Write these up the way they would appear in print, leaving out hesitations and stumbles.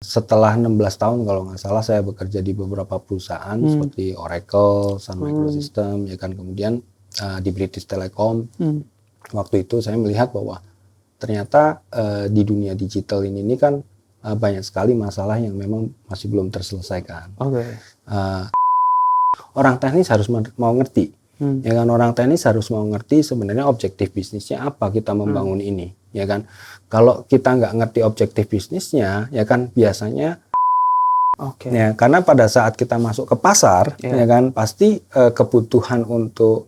Setelah 16 tahun kalau nggak salah saya bekerja di beberapa perusahaan seperti Oracle, Sun Microsystem, ya kan, kemudian di British Telecom. Waktu itu saya melihat bahwa ternyata di dunia digital ini kan banyak sekali masalah yang memang masih belum terselesaikan. Orang teknis harus mau ngerti, ya kan, orang teknis harus mau ngerti sebenarnya objektif bisnisnya apa kita membangun ini, ya kan. Kalau kita nggak ngerti objektif bisnisnya, ya kan, biasanya, ya, karena pada saat kita masuk ke pasar, ya kan, pasti kebutuhan untuk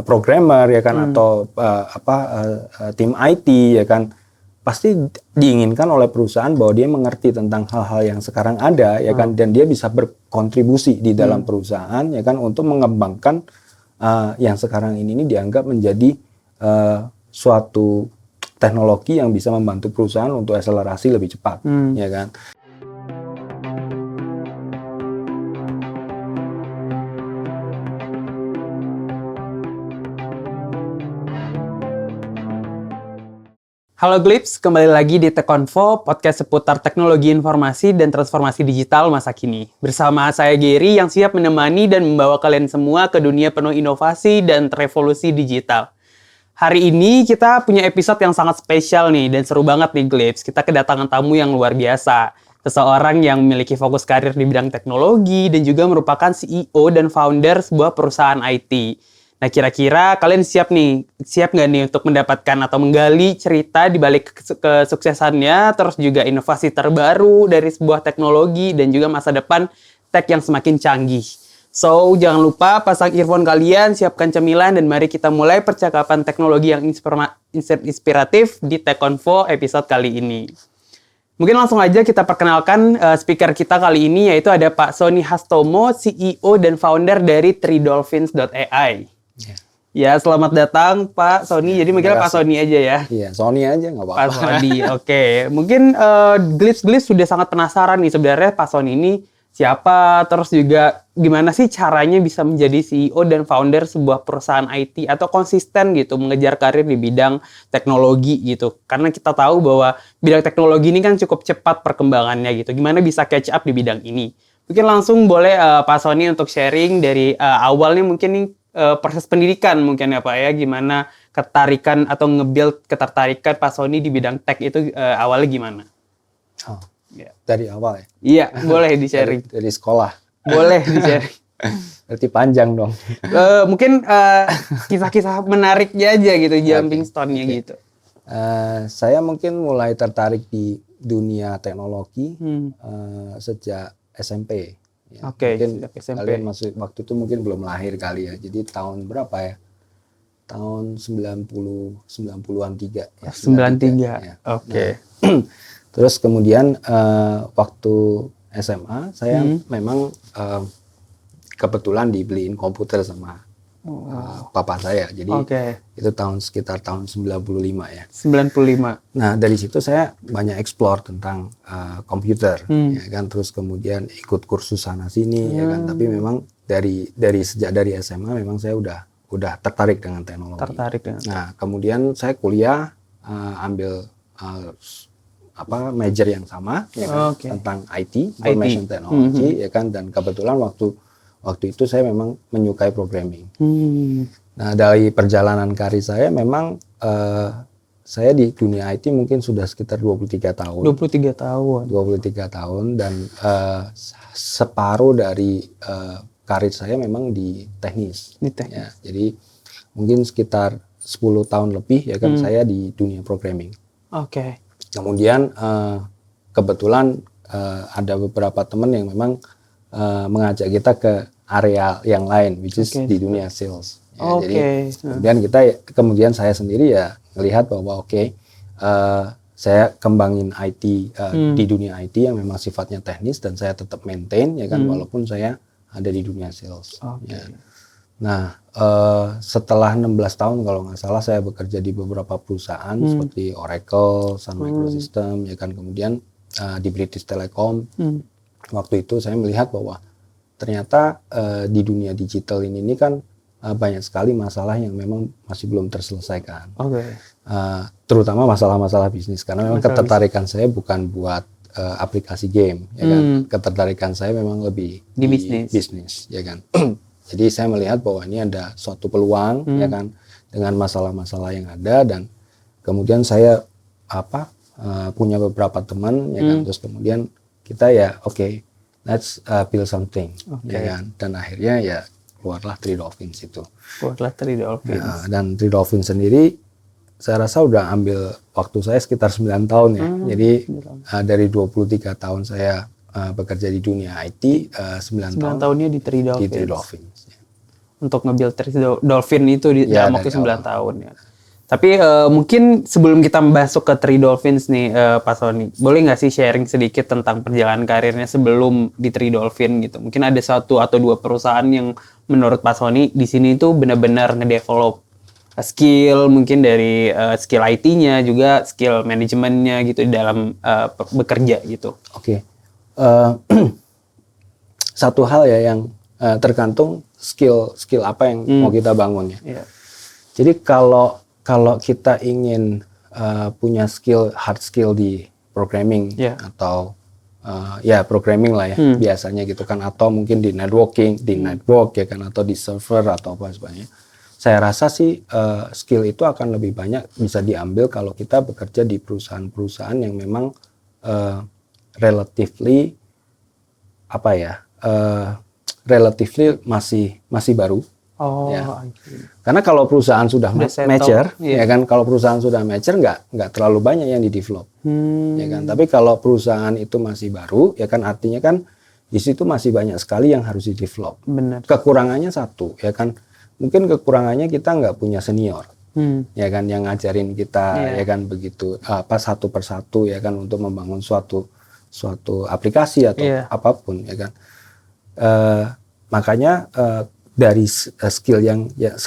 programmer, ya kan, atau tim IT, ya kan, pasti diinginkan oleh perusahaan bahwa dia mengerti tentang hal-hal yang sekarang ada, ya kan, dan dia bisa berkontribusi di dalam perusahaan, ya kan, untuk mengembangkan yang sekarang ini dianggap menjadi suatu teknologi yang bisa membantu perusahaan untuk akselerasi lebih cepat, ya kan. Halo Glips, kembali lagi di Tech.Convo, podcast seputar teknologi informasi dan transformasi digital masa kini. Bersama saya Gary yang siap menemani dan membawa kalian semua ke dunia penuh inovasi dan revolusi digital. Hari ini kita punya episode yang sangat spesial nih dan seru banget nih Glips. Kita kedatangan tamu yang luar biasa. Seseorang yang memiliki fokus karir di bidang teknologi dan juga merupakan CEO dan founder sebuah perusahaan IT. Nah, kira-kira kalian siap nggak nih untuk mendapatkan atau menggali cerita di balik kesuksesannya, terus juga inovasi terbaru dari sebuah teknologi dan juga masa depan tech yang semakin canggih. So, jangan lupa pasang earphone kalian, siapkan cemilan, dan mari kita mulai percakapan teknologi yang inspiratif di Tech.Convo episode kali ini. Mungkin langsung aja kita perkenalkan speaker kita kali ini, yaitu ada Pak Sony Hastomo, CEO dan founder dari ThreeDolphins.ai. Ya, selamat datang Pak Sony. Jadi mungkin Pak Sony aja ya. Iya, Sony aja nggak apa-apa. Pak Sony, oke. Mungkin Glips sudah sangat penasaran nih sebenarnya Pak Sony ini siapa, terus juga gimana sih caranya bisa menjadi CEO dan founder sebuah perusahaan IT atau konsisten gitu mengejar karir di bidang teknologi gitu. Karena kita tahu bahwa bidang teknologi ini kan cukup cepat perkembangannya gitu. Gimana bisa catch up di bidang ini? Mungkin langsung boleh Pak Sony untuk sharing dari awalnya mungkin nih proses pendidikan mungkin ya Pak ya. Gimana ketertarikan atau nge-build ketertarikan Pak Sony di bidang tech itu awalnya gimana? Oh. Dari awal ya? Iya, boleh di-sharing. Dari sekolah? Boleh di-sharing. Berarti panjang dong. Mungkin kisah-kisah menariknya aja gitu, jumping stone-nya gitu. Saya mungkin mulai tertarik di dunia teknologi sejak SMP. Ya. Mungkin SMP. Kalian masih waktu itu mungkin belum lahir kali ya. Jadi tahun berapa ya? Tahun 90-an 3 ya. 93. Ya. Oke. Nah, terus kemudian waktu SMA saya memang kebetulan dibeliin komputer sama papa saya. Jadi itu sekitar tahun 95 ya. 95. Nah, dari situ saya banyak explore tentang komputer, ya kan. Terus kemudian ikut kursus sana sini, ya kan. Tapi memang sejak dari SMA memang saya udah tertarik dengan teknologi. Nah, kemudian saya kuliah ambil major yang sama, ya kan, tentang IT, Information Technology, ya kan, dan kebetulan waktu itu saya memang menyukai programming. Nah, dari perjalanan karir saya memang saya di dunia IT mungkin sudah sekitar 23 tahun. 23 tahun dan separuh dari karir saya memang di teknis. Ya, jadi mungkin sekitar 10 tahun lebih ya kan saya di dunia programming. Kemudian kebetulan ada beberapa teman yang memang mengajak kita ke area yang lain, which is di dunia sales. Ya, jadi kemudian saya sendiri ya melihat bahwa saya kembangin IT di dunia IT yang memang sifatnya teknis dan saya tetap maintain ya kan walaupun saya ada di dunia sales. Ya. Nah, setelah 16 tahun kalau nggak salah saya bekerja di beberapa perusahaan seperti Oracle, Sun Microsystem, ya kan, kemudian di British Telecom. Waktu itu saya melihat bahwa ternyata di dunia digital ini kan banyak sekali masalah yang memang masih belum terselesaikan. Terutama masalah-masalah bisnis, karena memang ketertarikan saya bukan buat aplikasi game, ya kan. Ketertarikan saya memang lebih di bisnis, ya kan. Jadi saya melihat bahwa ini ada suatu peluang, ya kan, dengan masalah-masalah yang ada, dan kemudian saya punya beberapa teman, ya kan, terus kemudian kita ya oke, let's build something, ya kan, dan akhirnya ya keluarlah Three Dolphins itu. Keluarlah Three Dolphins. Nah, dan Three Dolphins sendiri saya rasa udah ambil waktu saya sekitar 9 tahun ya. Jadi dari 23 tahun saya bekerja di dunia IT, 9 tahunnya di Three Dolphins. Di Three Dolphins. Ya. Untuk nge-build Three Dolphins itu dalam waktu 9 tahun ya. Tapi mungkin sebelum kita masuk ke Three Dolphins nih, Pak Sony, boleh nggak sih sharing sedikit tentang perjalanan karirnya sebelum di Three Dolphins gitu? Mungkin ada 1 atau 2 perusahaan yang menurut Pak Sony di sini tuh benar-benar ngedevelop skill, mungkin dari skill IT-nya juga skill manajemennya gitu di dalam bekerja gitu. Oke. Satu hal ya yang tergantung skill apa yang mau kita bangun ya. Yeah. Jadi kalau kita ingin punya hard skill di programming atau programming lah ya biasanya gitu kan, atau mungkin di networking, di network ya kan, atau di server atau apa sebagainya. Saya rasa sih skill itu akan lebih banyak bisa diambil kalau kita bekerja di perusahaan-perusahaan yang memang relatively relatively masih baru. Oh, ya. Karena kalau perusahaan sudah mature, ya kan, kalau perusahaan sudah mature nggak terlalu banyak yang di-develop, ya kan. Tapi kalau perusahaan itu masih baru, ya kan, artinya kan di situ masih banyak sekali yang harus di-develop. Benar. Kekurangannya satu, ya kan. Mungkin kekurangannya kita nggak punya senior, ya kan, yang ngajarin kita, ya kan, begitu satu persatu, ya kan, untuk membangun suatu aplikasi atau apapun, ya kan. Makanya dari skill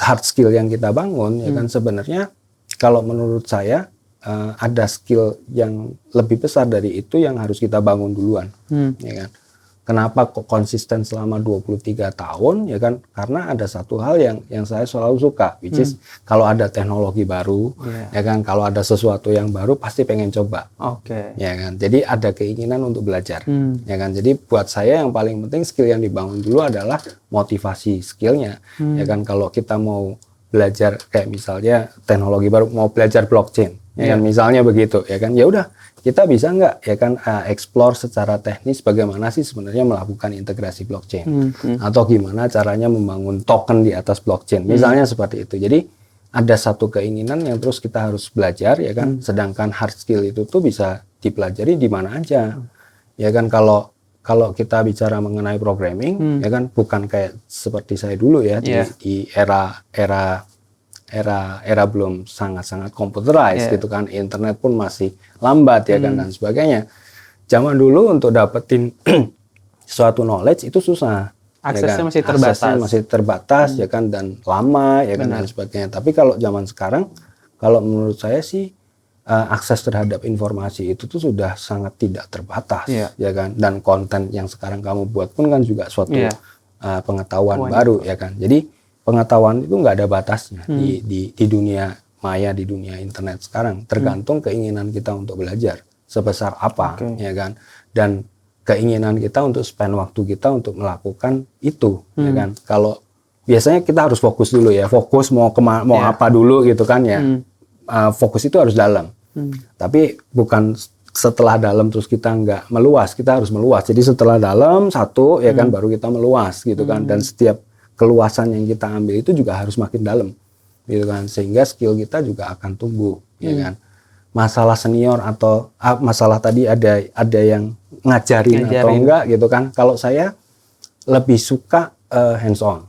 hard skill yang kita bangun, ya kan, sebenarnya kalau menurut saya ada skill yang lebih besar dari itu yang harus kita bangun duluan, ya kan. Kenapa kok konsisten selama 23 tahun, ya kan? Karena ada satu hal yang saya selalu suka, which is kalau ada teknologi baru, ya kan, kalau ada sesuatu yang baru pasti pengen coba. Ya kan? Jadi ada keinginan untuk belajar. Ya kan? Jadi buat saya yang paling penting skill yang dibangun dulu adalah motivasi skillnya. Ya kan, kalau kita mau belajar kayak misalnya teknologi baru, mau belajar blockchain, ya kan, misalnya begitu, ya kan, ya udah, kita bisa nggak, ya kan, explore secara teknis bagaimana sih sebenarnya melakukan integrasi blockchain, atau gimana caranya membangun token di atas blockchain, misalnya seperti itu. Jadi ada satu keinginan yang terus kita harus belajar, ya kan. Sedangkan hard skill itu tuh bisa dipelajari di mana aja, ya kan. Kalau kita bicara mengenai programming, ya kan, bukan kayak seperti saya dulu ya, di era belum sangat computerized gitu kan, internet pun masih lambat, ya kan, dan sebagainya. Zaman dulu untuk dapetin suatu knowledge itu susah, aksesnya ya kan? masih terbatas, ya kan, dan lama, ya kan, dan sebagainya. Tapi kalau zaman sekarang, kalau menurut saya sih akses terhadap informasi itu tuh sudah sangat tidak terbatas, ya kan, dan konten yang sekarang kamu buat pun kan juga suatu pengetahuan baru, ya kan. Jadi pengetahuan itu nggak ada batasnya di dunia maya, di dunia internet sekarang. Tergantung keinginan kita untuk belajar sebesar apa, ya kan, dan keinginan kita untuk spend waktu kita untuk melakukan itu, ya kan. Kalau biasanya kita harus fokus dulu ya, fokus mau apa dulu gitu kan ya. Fokus itu harus dalam. Tapi bukan setelah dalam terus kita nggak meluas, kita harus meluas. Jadi setelah dalam satu, ya kan, baru kita meluas gitu kan. Dan setiap keluasan yang kita ambil itu juga harus makin dalam, gitu kan. Sehingga skill kita juga akan tumbuh, ya kan. Masalah senior atau masalah tadi ada yang ngajarin atau enggak gitu kan. Kalau saya lebih suka hands on,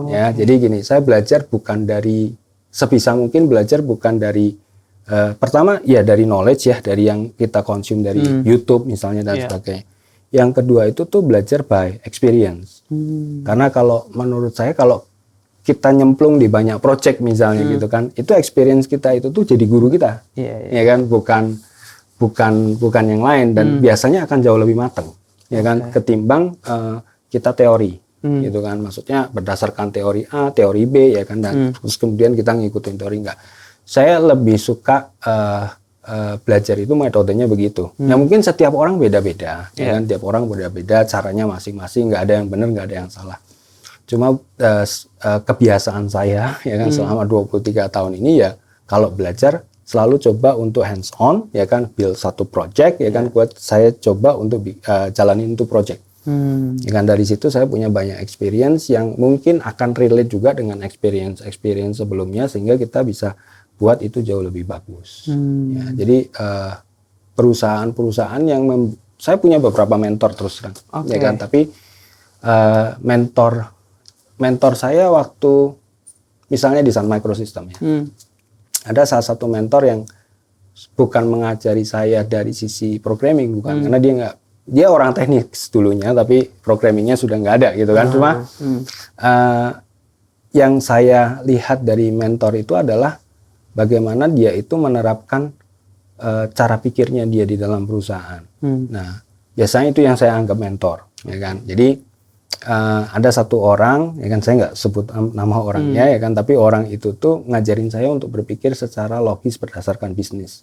ya. Jadi gini, saya belajar bukan dari sebisa mungkin belajar bukan dari pertama ya dari knowledge ya, dari yang kita consume dari YouTube misalnya dan sebagainya. Yang kedua itu tuh belajar by experience. Karena kalau menurut saya kalau kita nyemplung di banyak project misalnya gitu kan, itu experience kita itu tuh jadi guru kita, ya kan, bukan yang lain, dan biasanya akan jauh lebih matang, ya kan, ketimbang kita teori. Gitu kan, maksudnya berdasarkan teori A, teori B, ya kan, dan terus kemudian kita ngikutin teori enggak. Saya lebih suka belajar itu metodenya begitu. Ya mungkin setiap orang beda-beda, ya kan? Tiap orang beda-beda, caranya masing-masing, nggak ada yang benar, nggak ada yang salah. Cuma kebiasaan saya, ya kan, selama 23 tahun ini ya, kalau belajar selalu coba untuk hands on, ya kan, build satu project, ya kan, buat saya coba untuk jalanin itu project. Ya kan, dari situ saya punya banyak experience yang mungkin akan relate juga dengan experience sebelumnya, sehingga kita bisa buat itu jauh lebih bagus. Ya, jadi perusahaan-perusahaan yang saya punya beberapa mentor terus terang, ya kan. Tapi mentor saya waktu misalnya di Sun Microsystem, ya, ada salah satu mentor yang bukan mengajari saya dari sisi programming, bukan, karena dia orang teknis dulunya, tapi programmingnya sudah nggak ada gitu kan. Cuma yang saya lihat dari mentor itu adalah bagaimana dia itu menerapkan cara pikirnya dia di dalam perusahaan. Nah, biasanya itu yang saya anggap mentor, ya kan. Jadi ada satu orang, ya kan, saya nggak sebut nama orangnya, ya kan, tapi orang itu tuh ngajarin saya untuk berpikir secara logis berdasarkan bisnis,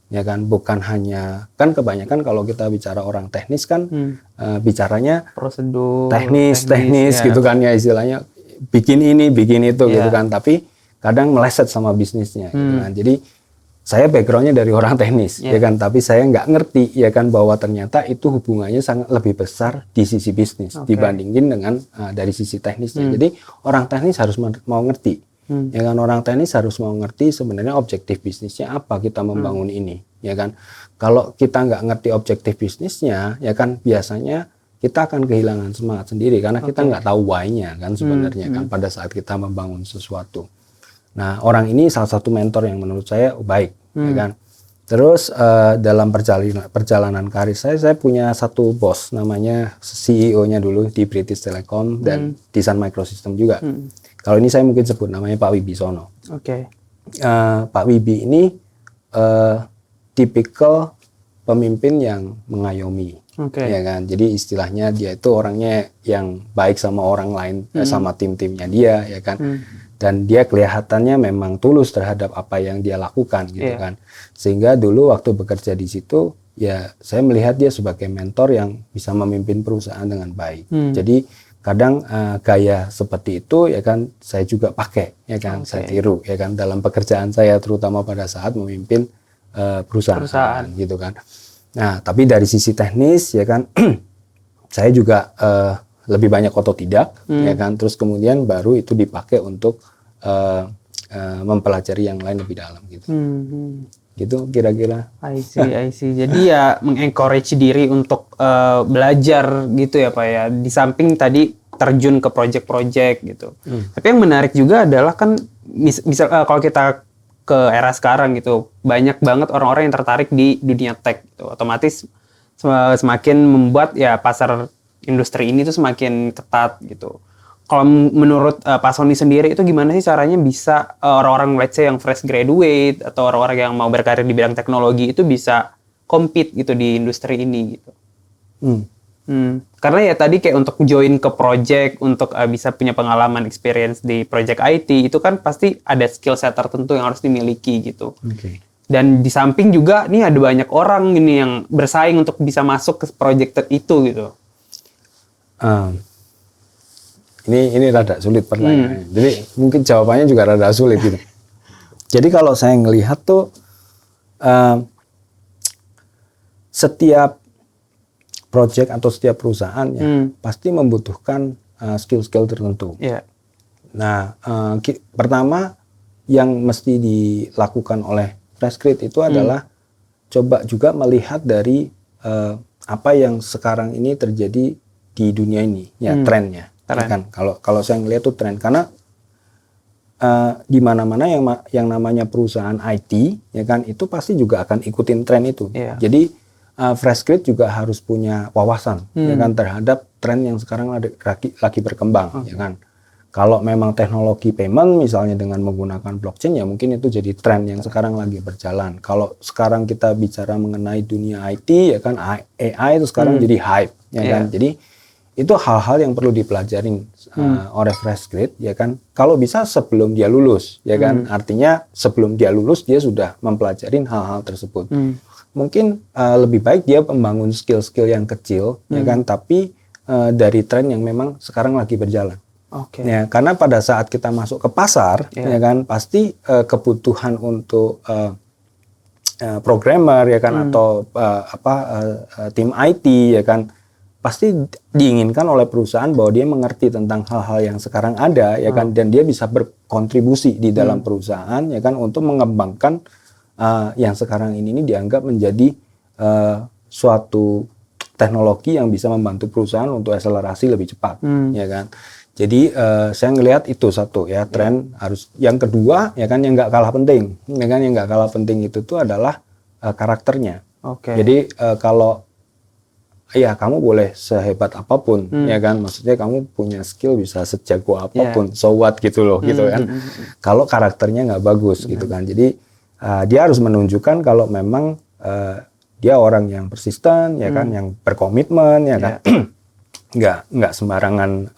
ya kan, bukan hanya, kan kebanyakan kalau kita bicara orang teknis kan bicaranya prosedur, teknis ya, gitu kan, ya, istilahnya bikin ini, bikin itu, gitu kan, tapi kadang meleset sama bisnisnya, gitu kan. Jadi saya backgroundnya dari orang teknis, ya kan, tapi saya nggak ngerti, ya kan, bahwa ternyata itu hubungannya sangat lebih besar di sisi bisnis dibandingin dengan dari sisi teknisnya. Jadi orang teknis harus mau ngerti, ya kan, orang teknis harus mau ngerti sebenarnya objektif bisnisnya apa kita membangun ini, ya kan. Kalau kita nggak ngerti objektif bisnisnya, ya kan, biasanya kita akan kehilangan semangat sendiri karena kita nggak tahu why-nya kan sebenarnya kan pada saat kita membangun sesuatu. Nah, orang ini salah satu mentor yang menurut saya baik, ya kan. Terus dalam perjalanan karir saya punya satu bos, namanya CEO-nya dulu di British Telecom dan di Sun Microsystem juga. Kalau ini saya mungkin sebut namanya Pak Wibisono. Pak Wibi ini tipikal pemimpin yang mengayomi, ya kan. Jadi istilahnya dia itu orangnya yang baik sama orang lain, sama tim-timnya dia, ya kan. Dan dia kelihatannya memang tulus terhadap apa yang dia lakukan, gitu kan. Sehingga dulu waktu bekerja di situ, ya saya melihat dia sebagai mentor yang bisa memimpin perusahaan dengan baik. Jadi kadang gaya seperti itu, ya kan, saya juga pakai, ya kan, saya tiru, ya kan, dalam pekerjaan saya, terutama pada saat memimpin perusahaan, gitu kan. Nah, tapi dari sisi teknis, ya kan, saya juga lebih banyak otodidak, ya kan. Terus kemudian baru itu dipakai untuk mempelajari yang lain lebih dalam, gitu. Gitu kira-kira. I see. Jadi ya mengencourage diri untuk belajar gitu ya Pak ya. Di samping tadi terjun ke project-project gitu. Tapi yang menarik juga adalah kan misal kalau kita ke era sekarang gitu, banyak banget orang-orang yang tertarik di dunia tech gitu. Otomatis semakin membuat ya pasar industri ini tuh semakin ketat gitu. Kalau menurut Pak Sony sendiri itu gimana sih caranya bisa orang-orang let's say yang fresh graduate atau orang-orang yang mau berkarir di bidang teknologi itu bisa compete gitu di industri ini gitu? Karena ya tadi kayak untuk join ke project, untuk bisa punya pengalaman experience di project IT itu kan pasti ada skill set tertentu yang harus dimiliki gitu. Dan di samping juga nih ada banyak orang ini yang bersaing untuk bisa masuk ke project itu gitu. Ini rada sulit pertanyaannya. Jadi mungkin jawabannya juga rada sulit gitu. Jadi kalau saya ngelihat tuh setiap project atau setiap perusahaan ya pasti membutuhkan skill-skill tertentu. Nah, pertama yang mesti dilakukan oleh fresh grad itu adalah coba juga melihat dari apa yang sekarang ini terjadi di dunia ini, ya trennya. Ya kan? Kalau saya ngelihat tuh tren, karena di mana-mana yang namanya perusahaan IT, ya kan, itu pasti juga akan ikutin tren itu. Jadi fresh grad juga harus punya wawasan, ya kan, terhadap tren yang sekarang lagi berkembang, ya kan. Kalau memang teknologi payment misalnya dengan menggunakan blockchain, ya mungkin itu jadi tren yang sekarang lagi berjalan. Kalau sekarang kita bicara mengenai dunia IT, ya kan, AI itu sekarang jadi hype, ya kan. Jadi itu hal-hal yang perlu dipelajarin oleh fresh grade, ya kan. Kalau bisa sebelum dia lulus, ya kan. Artinya sebelum dia lulus dia sudah mempelajari hal-hal tersebut. Mungkin lebih baik dia membangun skill-skill yang kecil, ya kan. Tapi dari tren yang memang sekarang lagi berjalan. Ya, karena pada saat kita masuk ke pasar, ya kan, pasti kebutuhan untuk programmer, ya kan, atau tim IT, ya kan, pasti diinginkan oleh perusahaan bahwa dia mengerti tentang hal-hal yang sekarang ada, ya kan, dan dia bisa berkontribusi di dalam perusahaan, ya kan, untuk mengembangkan yang sekarang ini dianggap menjadi suatu teknologi yang bisa membantu perusahaan untuk akselerasi lebih cepat, ya kan. Jadi saya ngelihat itu satu, ya, tren harus. Yang kedua, ya kan, yang nggak kalah penting, ya kan, yang nggak kalah penting itu tuh adalah karakternya. Jadi kalau ya kamu boleh sehebat apapun, ya kan, maksudnya kamu punya skill bisa sejago apapun, so what gitu loh, gitu kan. Kalau karakternya nggak bagus, gitu kan. Jadi dia harus menunjukkan kalau memang dia orang yang persisten, ya kan, yang berkomitmen, ya kan, nggak sembarangan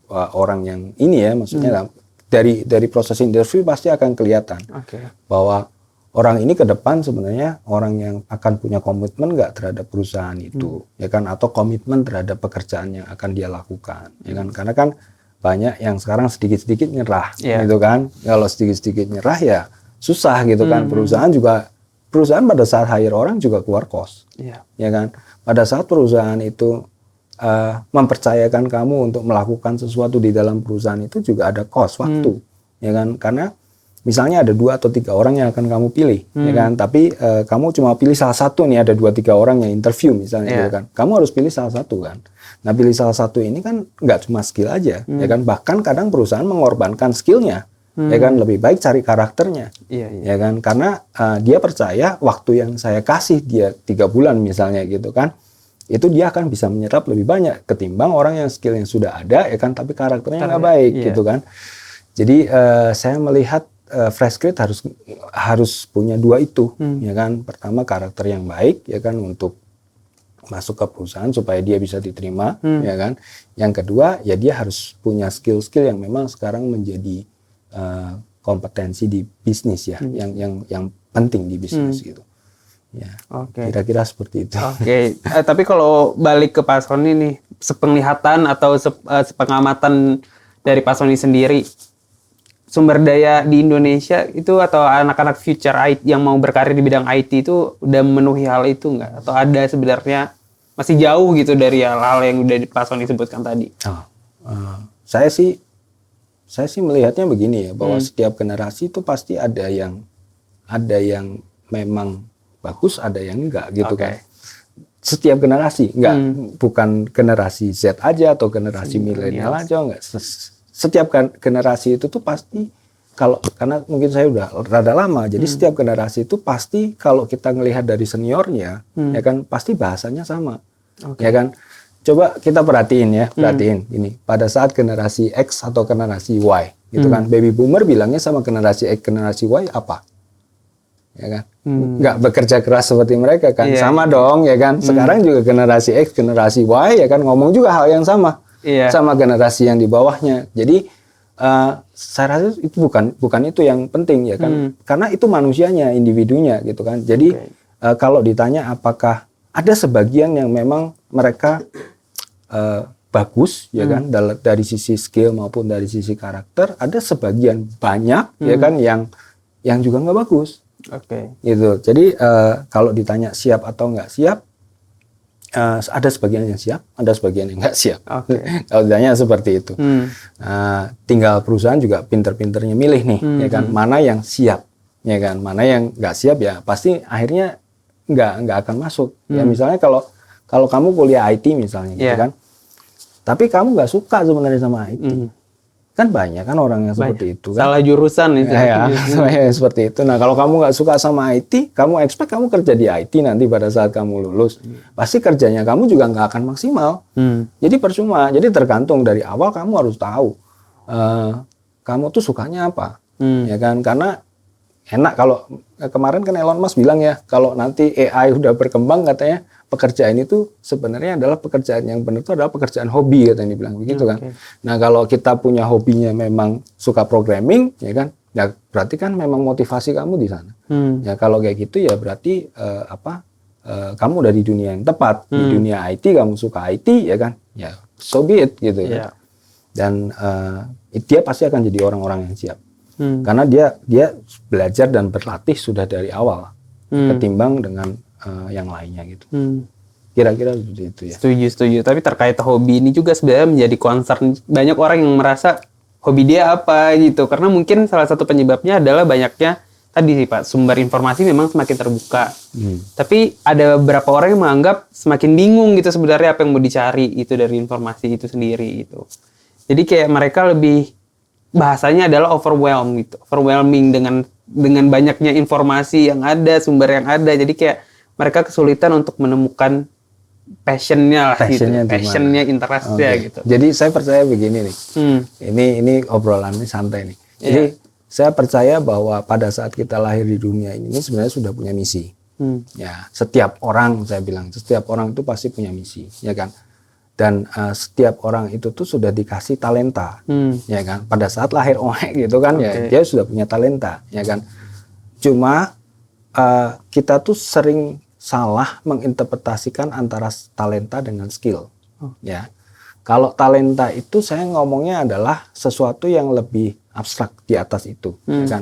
orang yang ini, ya, maksudnya dari proses interview pasti akan kelihatan bahwa orang ini ke depan sebenarnya orang yang akan punya komitmen nggak terhadap perusahaan itu, ya kan, atau komitmen terhadap pekerjaan yang akan dia lakukan, ya kan, karena kan banyak yang sekarang sedikit-sedikit nyerah, gitu kan. Kalau sedikit-sedikit nyerah ya susah, gitu kan. Perusahaan pada saat hire orang juga keluar cost, ya kan. Pada saat perusahaan itu mempercayakan kamu untuk melakukan sesuatu di dalam perusahaan itu juga ada cost waktu, ya kan, karena misalnya ada 2 atau 3 orang yang akan kamu pilih, ya kan, tapi kamu cuma pilih salah satu nih, ada 2-3 orang yang interview misalnya, gitu kan, kamu harus pilih salah satu kan. Nah, pilih salah satu ini kan nggak cuma skill aja, ya kan, bahkan kadang perusahaan mengorbankan skillnya, ya kan, lebih baik cari karakternya, ya kan, karena dia percaya waktu yang saya kasih dia 3 bulan misalnya, gitu kan, itu dia akan bisa menyerap lebih banyak ketimbang orang yang skill yang sudah ada, ya kan, tapi karakternya nggak baik, gitu kan. Jadi saya melihat fresh grade harus punya 2 itu, ya kan. Pertama karakter yang baik, ya kan, untuk masuk ke perusahaan supaya dia bisa diterima, ya kan. Yang kedua, ya dia harus punya skill-skill yang memang sekarang menjadi kompetensi di bisnis, ya, yang penting di bisnis, gitu. Ya, kira-kira seperti itu. Tapi kalau balik ke Pak Sony nih, sepenglihatan atau sepengamatan dari Pak Sony sendiri, sumber daya di Indonesia itu atau anak-anak future IT yang mau berkarir di bidang IT itu udah memenuhi hal itu nggak? Atau ada sebenarnya masih jauh gitu dari hal-hal yang udah Pak Sony sebutkan tadi? Saya sih melihatnya begini, ya, bahwa setiap generasi itu pasti ada yang memang bagus, ada yang enggak, gitu kan. Setiap generasi, bukan generasi Z aja atau generasi milenial aja, enggak. Setiap generasi itu tuh pasti, karena mungkin saya udah rada lama, jadi setiap generasi itu pasti kalau kita ngelihat dari seniornya, ya kan, pasti bahasanya sama, ya kan. Coba kita perhatiin ini, pada saat generasi X atau generasi Y, gitu kan, baby boomer bilangnya sama generasi X, generasi Y apa? Ya kan, nggak bekerja keras seperti mereka kan, sama dong, ya kan. Sekarang juga generasi X, generasi Y, ya kan, ngomong juga hal yang sama. Sama generasi yang di bawahnya. Jadi saya rasa itu bukan itu yang penting, ya kan, karena itu manusianya, individunya, gitu kan. Jadi kalau ditanya apakah ada sebagian yang memang mereka bagus, ya kan, dari sisi skill maupun dari sisi karakter, ada sebagian banyak, ya kan, yang juga nggak bagus, gitu. Jadi kalau ditanya siap atau nggak siap, ada sebagian yang siap, ada sebagian yang nggak siap. Kalau ditanya seperti itu, tinggal perusahaan juga pinter-pinternya milih nih, ya kan, mana yang siap, ya kan, mana yang nggak siap, ya pasti akhirnya nggak akan masuk. Ya misalnya kalau kamu kuliah IT misalnya, gitu kan, tapi kamu nggak suka sebenarnya sama IT, kan banyak kan orang yang seperti itu. Kan? Salah jurusan itu. Ya, seperti itu. Nah, kalau kamu nggak suka sama IT, kamu expect kamu kerja di IT nanti pada saat kamu lulus, pasti kerjanya kamu juga nggak akan maksimal. Jadi percuma. Jadi tergantung dari awal kamu harus tahu kamu tuh sukanya apa, ya kan? Karena enak kalau kemarin kan Elon Musk bilang, ya, kalau nanti AI udah berkembang katanya pekerjaan itu sebenarnya adalah pekerjaan yang benar itu adalah pekerjaan hobi katanya dibilang begitu kan. Nah kalau kita punya hobinya memang suka programming ya kan, ya berarti kan memang motivasi kamu di sana. Ya kalau kayak gitu ya berarti kamu udah di dunia yang tepat, di dunia IT kamu suka IT ya kan, ya so be it gitu ya. Dan dia pasti akan jadi orang-orang yang siap. Karena dia belajar dan berlatih sudah dari awal ketimbang dengan yang lainnya gitu. Kira-kira seperti itu ya. Setuju. Tapi terkait hobi ini juga sebenarnya menjadi concern banyak orang yang merasa hobi dia apa gitu. Karena mungkin salah satu penyebabnya adalah banyaknya tadi sih Pak, sumber informasi memang semakin terbuka. Tapi ada beberapa orang yang menganggap semakin bingung gitu sebenarnya apa yang mau dicari itu dari informasi itu sendiri gitu. Jadi kayak mereka lebih bahasanya adalah overwhelming dengan banyaknya informasi yang ada, sumber yang ada. Jadi kayak mereka kesulitan untuk menemukan passionnya, interestnya gitu. Jadi saya percaya begini nih. Ini obrolannya santai nih. Jadi saya percaya bahwa pada saat kita lahir di dunia ini sebenarnya sudah punya misi. Ya, setiap orang saya bilang, setiap orang itu pasti punya misi, ya kan? Dan setiap orang itu tuh sudah dikasih talenta, ya kan? Pada saat lahir gitu kan, ya dia sudah punya talenta, ya kan? Cuma kita tuh sering salah menginterpretasikan antara talenta dengan skill, ya. Kalau talenta itu saya ngomongnya adalah sesuatu yang lebih abstrak di atas itu, ya kan?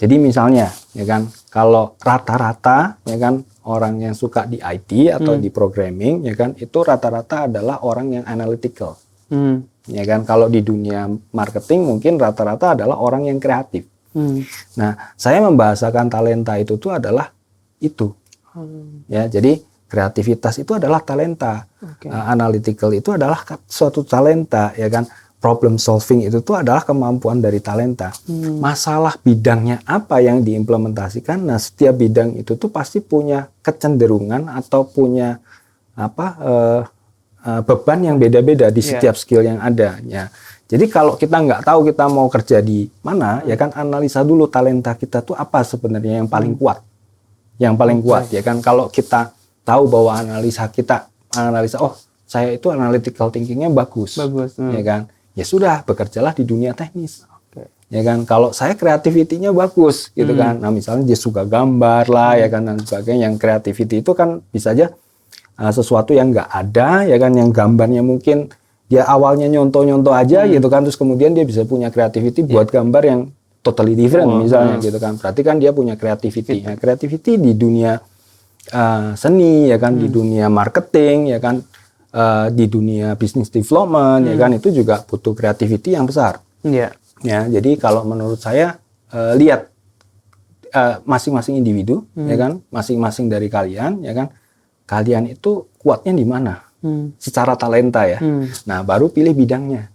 Jadi misalnya, ya kan, kalau rata-rata, ya kan, orang yang suka di IT atau di programming, ya kan, itu rata-rata adalah orang yang analytical, ya kan. Kalau di dunia marketing mungkin rata-rata adalah orang yang kreatif. Nah, saya membahasakan talenta itu tuh adalah itu, ya. Jadi kreativitas itu adalah talenta, analytical itu adalah suatu talenta, ya kan. Problem solving itu tuh adalah kemampuan dari talenta. Masalah bidangnya apa yang diimplementasikan. Nah, setiap bidang itu tuh pasti punya kecenderungan atau punya beban yang beda-beda di setiap skill yang ada. Ya. Jadi kalau kita nggak tahu kita mau kerja di mana, ya kan analisa dulu talenta kita tuh apa sebenarnya yang paling kuat. Yang paling kuat, ya kan. Kalau kita tahu bahwa analisa oh saya itu analytical thinkingnya bagus. Ya kan. Ya sudah, bekerjalah di dunia teknis, ya kan. Kalau saya creativity-nya bagus, gitu kan. Nah misalnya dia suka gambar lah, ya kan, dan sebagainya. Yang creativity itu kan bisa aja sesuatu yang nggak ada, ya kan, yang gambarnya mungkin dia awalnya nyontoh-nyontoh aja, gitu kan, terus kemudian dia bisa punya creativity buat gambar yang totally different, misalnya, gitu kan. Berarti kan dia punya creativity. Nah, creativity di dunia seni, ya kan, di dunia marketing, ya kan. Di dunia business development, ya kan, itu juga butuh creativity yang besar. Ya, jadi kalau menurut saya lihat masing-masing individu, ya kan, masing-masing dari kalian, ya kan, kalian itu kuatnya di mana, secara talenta ya. Nah, baru pilih bidangnya.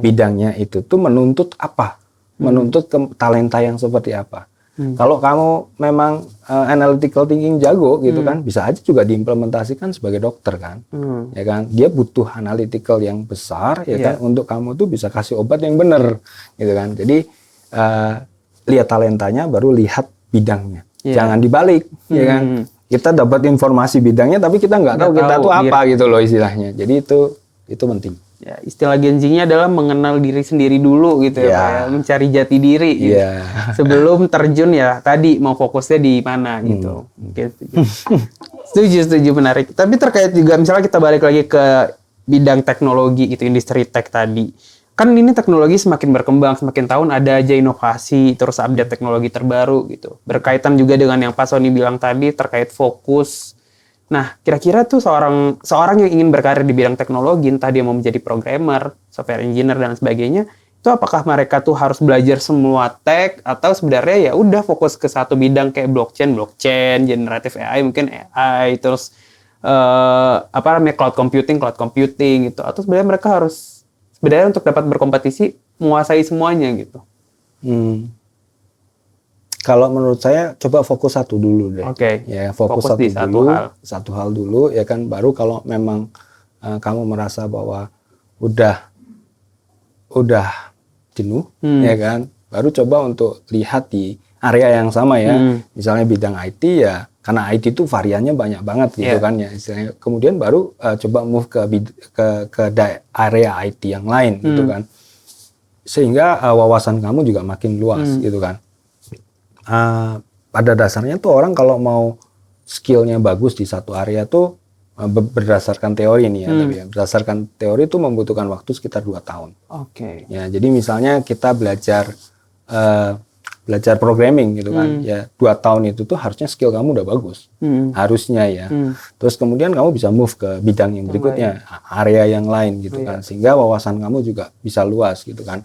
Bidangnya itu tuh menuntut apa, menuntut talenta yang seperti apa. Kalau kamu memang analytical thinking jago gitu kan, bisa aja juga diimplementasikan sebagai dokter kan, ya kan. Dia butuh analytical yang besar, ya kan, untuk kamu tuh bisa kasih obat yang benar, gitu kan. Jadi lihat talentanya, baru lihat bidangnya. Jangan dibalik, ya kan. Kita dapat informasi bidangnya, tapi kita nggak tahu kita tuh apa gitu loh istilahnya. Jadi itu penting. Ya, istilah Gen-Z-nya adalah mengenal diri sendiri dulu gitu ya, mencari jati diri gitu. Sebelum terjun ya tadi mau fokusnya di mana gitu. Setuju menarik. Tapi terkait juga misalnya kita balik lagi ke bidang teknologi gitu, industri tech tadi. Kan ini teknologi semakin berkembang, semakin tahun ada aja inovasi, terus update teknologi terbaru gitu. Berkaitan juga dengan yang Pak Sony bilang tadi terkait fokus. Nah, kira-kira tuh seorang yang ingin berkarir di bidang teknologi, entah dia mau menjadi programmer, software engineer dan sebagainya, itu apakah mereka tuh harus belajar semua tech atau sebenarnya ya udah fokus ke satu bidang kayak blockchain, generative AI mungkin AI, terus cloud computing gitu, atau sebenarnya mereka harus untuk dapat berkompetisi menguasai semuanya gitu. Kalau menurut saya coba fokus satu dulu deh. Ya, fokus satu hal dulu, ya kan. Baru kalau memang kamu merasa bahwa udah jenuh, ya kan. Baru coba untuk lihat di area yang sama ya. Misalnya bidang IT ya, karena IT itu variannya banyak banget gitu kan ya istilahnya. Kemudian baru coba move ke area IT yang lain gitu kan. Sehingga wawasan kamu juga makin luas gitu kan. Pada dasarnya tuh orang kalau mau skillnya bagus di satu area tuh berdasarkan teori nih ya, tapi ya berdasarkan teori itu membutuhkan waktu sekitar 2 tahun. Oke. Ya, jadi misalnya kita belajar programming gitu kan, ya 2 tahun itu tuh harusnya skill kamu udah bagus, harusnya ya. Terus kemudian kamu bisa move ke bidang yang berikutnya, area yang lain gitu kan, sehingga wawasan kamu juga bisa luas gitu kan.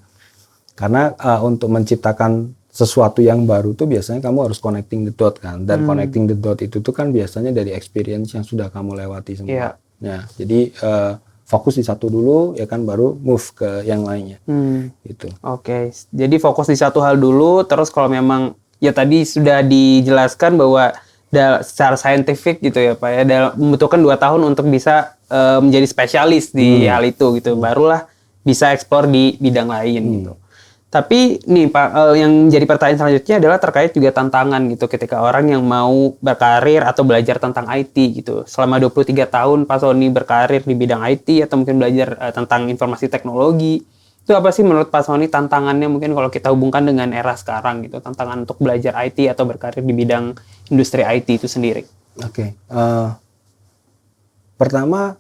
Karena untuk menciptakan sesuatu yang baru tuh biasanya kamu harus connecting the dot kan, dan connecting the dot itu tuh kan biasanya dari experience yang sudah kamu lewati semua. Nah, jadi fokus di satu dulu ya kan, baru move ke yang lainnya gitu. Oke, jadi fokus di satu hal dulu, terus kalau memang ya tadi sudah dijelaskan bahwa secara saintifik gitu ya Pak ya, membutuhkan 2 tahun untuk bisa menjadi spesialis di hal itu gitu, barulah bisa eksplor di bidang lain gitu. Tapi nih Pak, yang jadi pertanyaan selanjutnya adalah terkait juga tantangan gitu ketika orang yang mau berkarir atau belajar tentang IT gitu. Selama 23 tahun Pak Sony berkarir di bidang IT atau mungkin belajar tentang informasi teknologi. Itu apa sih menurut Pak Sony tantangannya mungkin kalau kita hubungkan dengan era sekarang gitu, tantangan untuk belajar IT atau berkarir di bidang industri IT itu sendiri? Oke. Pertama,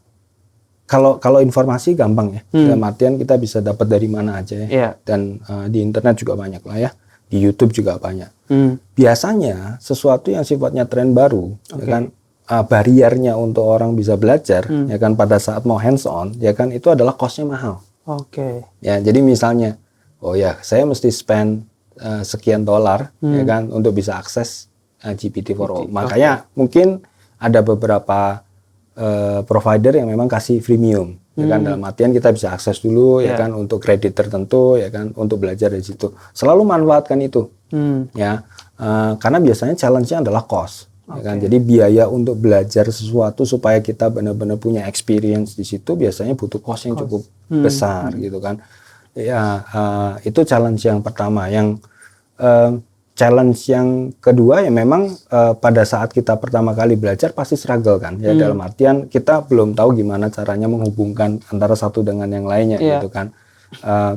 kalau informasi gampang ya, dalam artian kita bisa dapat dari mana aja ya, dan di internet juga banyak lah ya, di YouTube juga banyak. Biasanya sesuatu yang sifatnya tren baru, ya kan, bariernya untuk orang bisa belajar, ya kan, pada saat mau hands on, ya kan, itu adalah costnya mahal. Ya, jadi misalnya, oh ya, saya mesti spend sekian dolar, ya kan, untuk bisa akses GPT-4o. Makanya mungkin ada beberapa provider yang memang kasih freemium, ya kan, dalam artian kita bisa akses dulu, ya kan, untuk kredit tertentu, ya kan, untuk belajar dari situ. Selalu manfaatkan itu, ya, karena biasanya challenge-nya adalah cost, ya kan. Jadi biaya untuk belajar sesuatu supaya kita benar-benar punya experience di situ biasanya butuh cost yang cukup besar, gitu kan. Ya, itu challenge yang pertama. Yang challenge yang kedua ya memang pada saat kita pertama kali belajar pasti struggle kan ya, dalam artian kita belum tahu gimana caranya menghubungkan antara satu dengan yang lainnya gitu kan.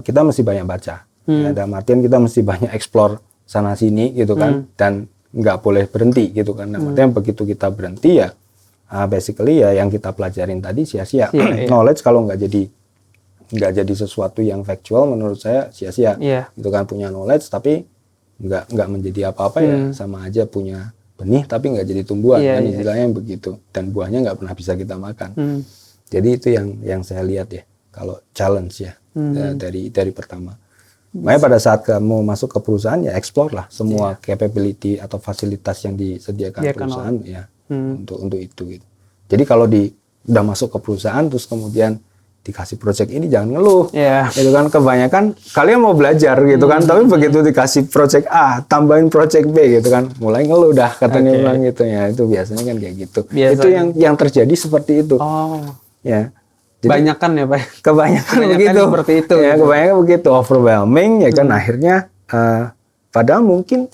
Kita mesti banyak baca ya, dalam artian kita mesti banyak explore sana sini gitu kan, dan nggak boleh berhenti gitu kan. Dalam artian begitu kita berhenti ya basically ya yang kita pelajarin tadi sia-sia. Knowledge kalau nggak jadi sesuatu yang factual menurut saya sia-sia gitu kan. Punya knowledge tapi nggak menjadi apa-apa ya, sama aja punya benih tapi nggak jadi tumbuhan kan, istilahnya begitu, dan buahnya nggak pernah bisa kita makan. Jadi itu yang saya lihat ya kalau challenge ya, dari pertama. Makanya pada saat kamu masuk ke perusahaan ya explore lah semua capability atau fasilitas yang disediakan perusahaan ya, untuk itu gitu. Jadi kalau udah masuk ke perusahaan terus kemudian dikasih project ini jangan ngeluh, gitu kan. Kebanyakan kalian mau belajar gitu kan, tapi begitu dikasih project A, tambahin project B gitu kan, mulai ngeluh dah katanya bilang gitu ya. Itu biasanya kan kayak gitu. Itu yang terjadi seperti itu. Ya. Jadi, kebanyakan ya Pak. Kebanyakan begitu. Seperti itu. Ya, gitu. Kebanyakan begitu, overwhelming ya kan, akhirnya padahal mungkin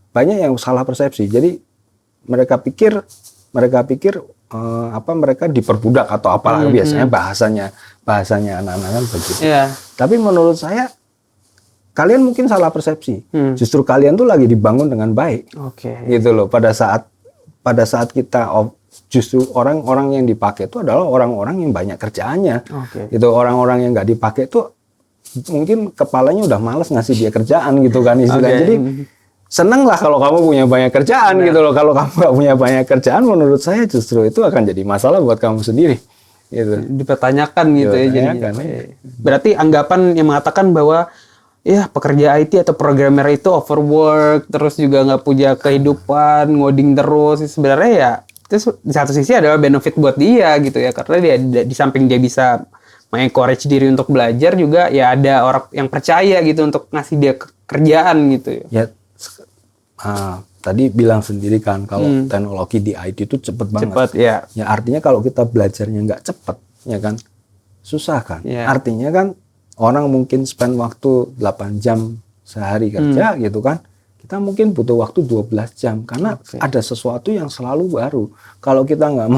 banyak yang salah persepsi. Jadi mereka pikir mereka diperbudak atau apalah, biasanya bahasanya anak-anak kan begitu. Tapi menurut saya kalian mungkin salah persepsi. Justru kalian tuh lagi dibangun dengan baik. Gitu loh. Pada saat kita justru orang-orang yang dipakai itu adalah orang-orang yang banyak kerjaannya. Gitu. Orang-orang yang nggak dipakai itu mungkin kepalanya udah malas ngasih dia kerjaan gitu kan istilahnya. Jadi seneng lah kalau kamu punya banyak kerjaan gitu loh. Kalau kamu nggak punya banyak kerjaan, menurut saya justru itu akan jadi masalah buat kamu sendiri. Gitu. Dipertanyakan gitu ya jadinya. Berarti anggapan yang mengatakan bahwa ya pekerja IT atau programmer itu overwork, terus juga nggak punya kehidupan, ngoding terus. Sebenarnya ya itu di satu sisi adalah benefit buat dia gitu ya, karena dia di samping dia bisa mengencourage diri untuk belajar, juga ya ada orang yang percaya gitu untuk ngasih dia kerjaan gitu ya. Tadi bilang sendiri kan kalau teknologi di IT itu cepet banget. Ya artinya kalau kita belajarnya nggak cepet, ya kan susah kan. Artinya kan orang mungkin spend waktu 8 jam sehari kerja gitu kan, kita mungkin butuh waktu 12 jam karena ada sesuatu yang selalu baru. Kalau kita nggak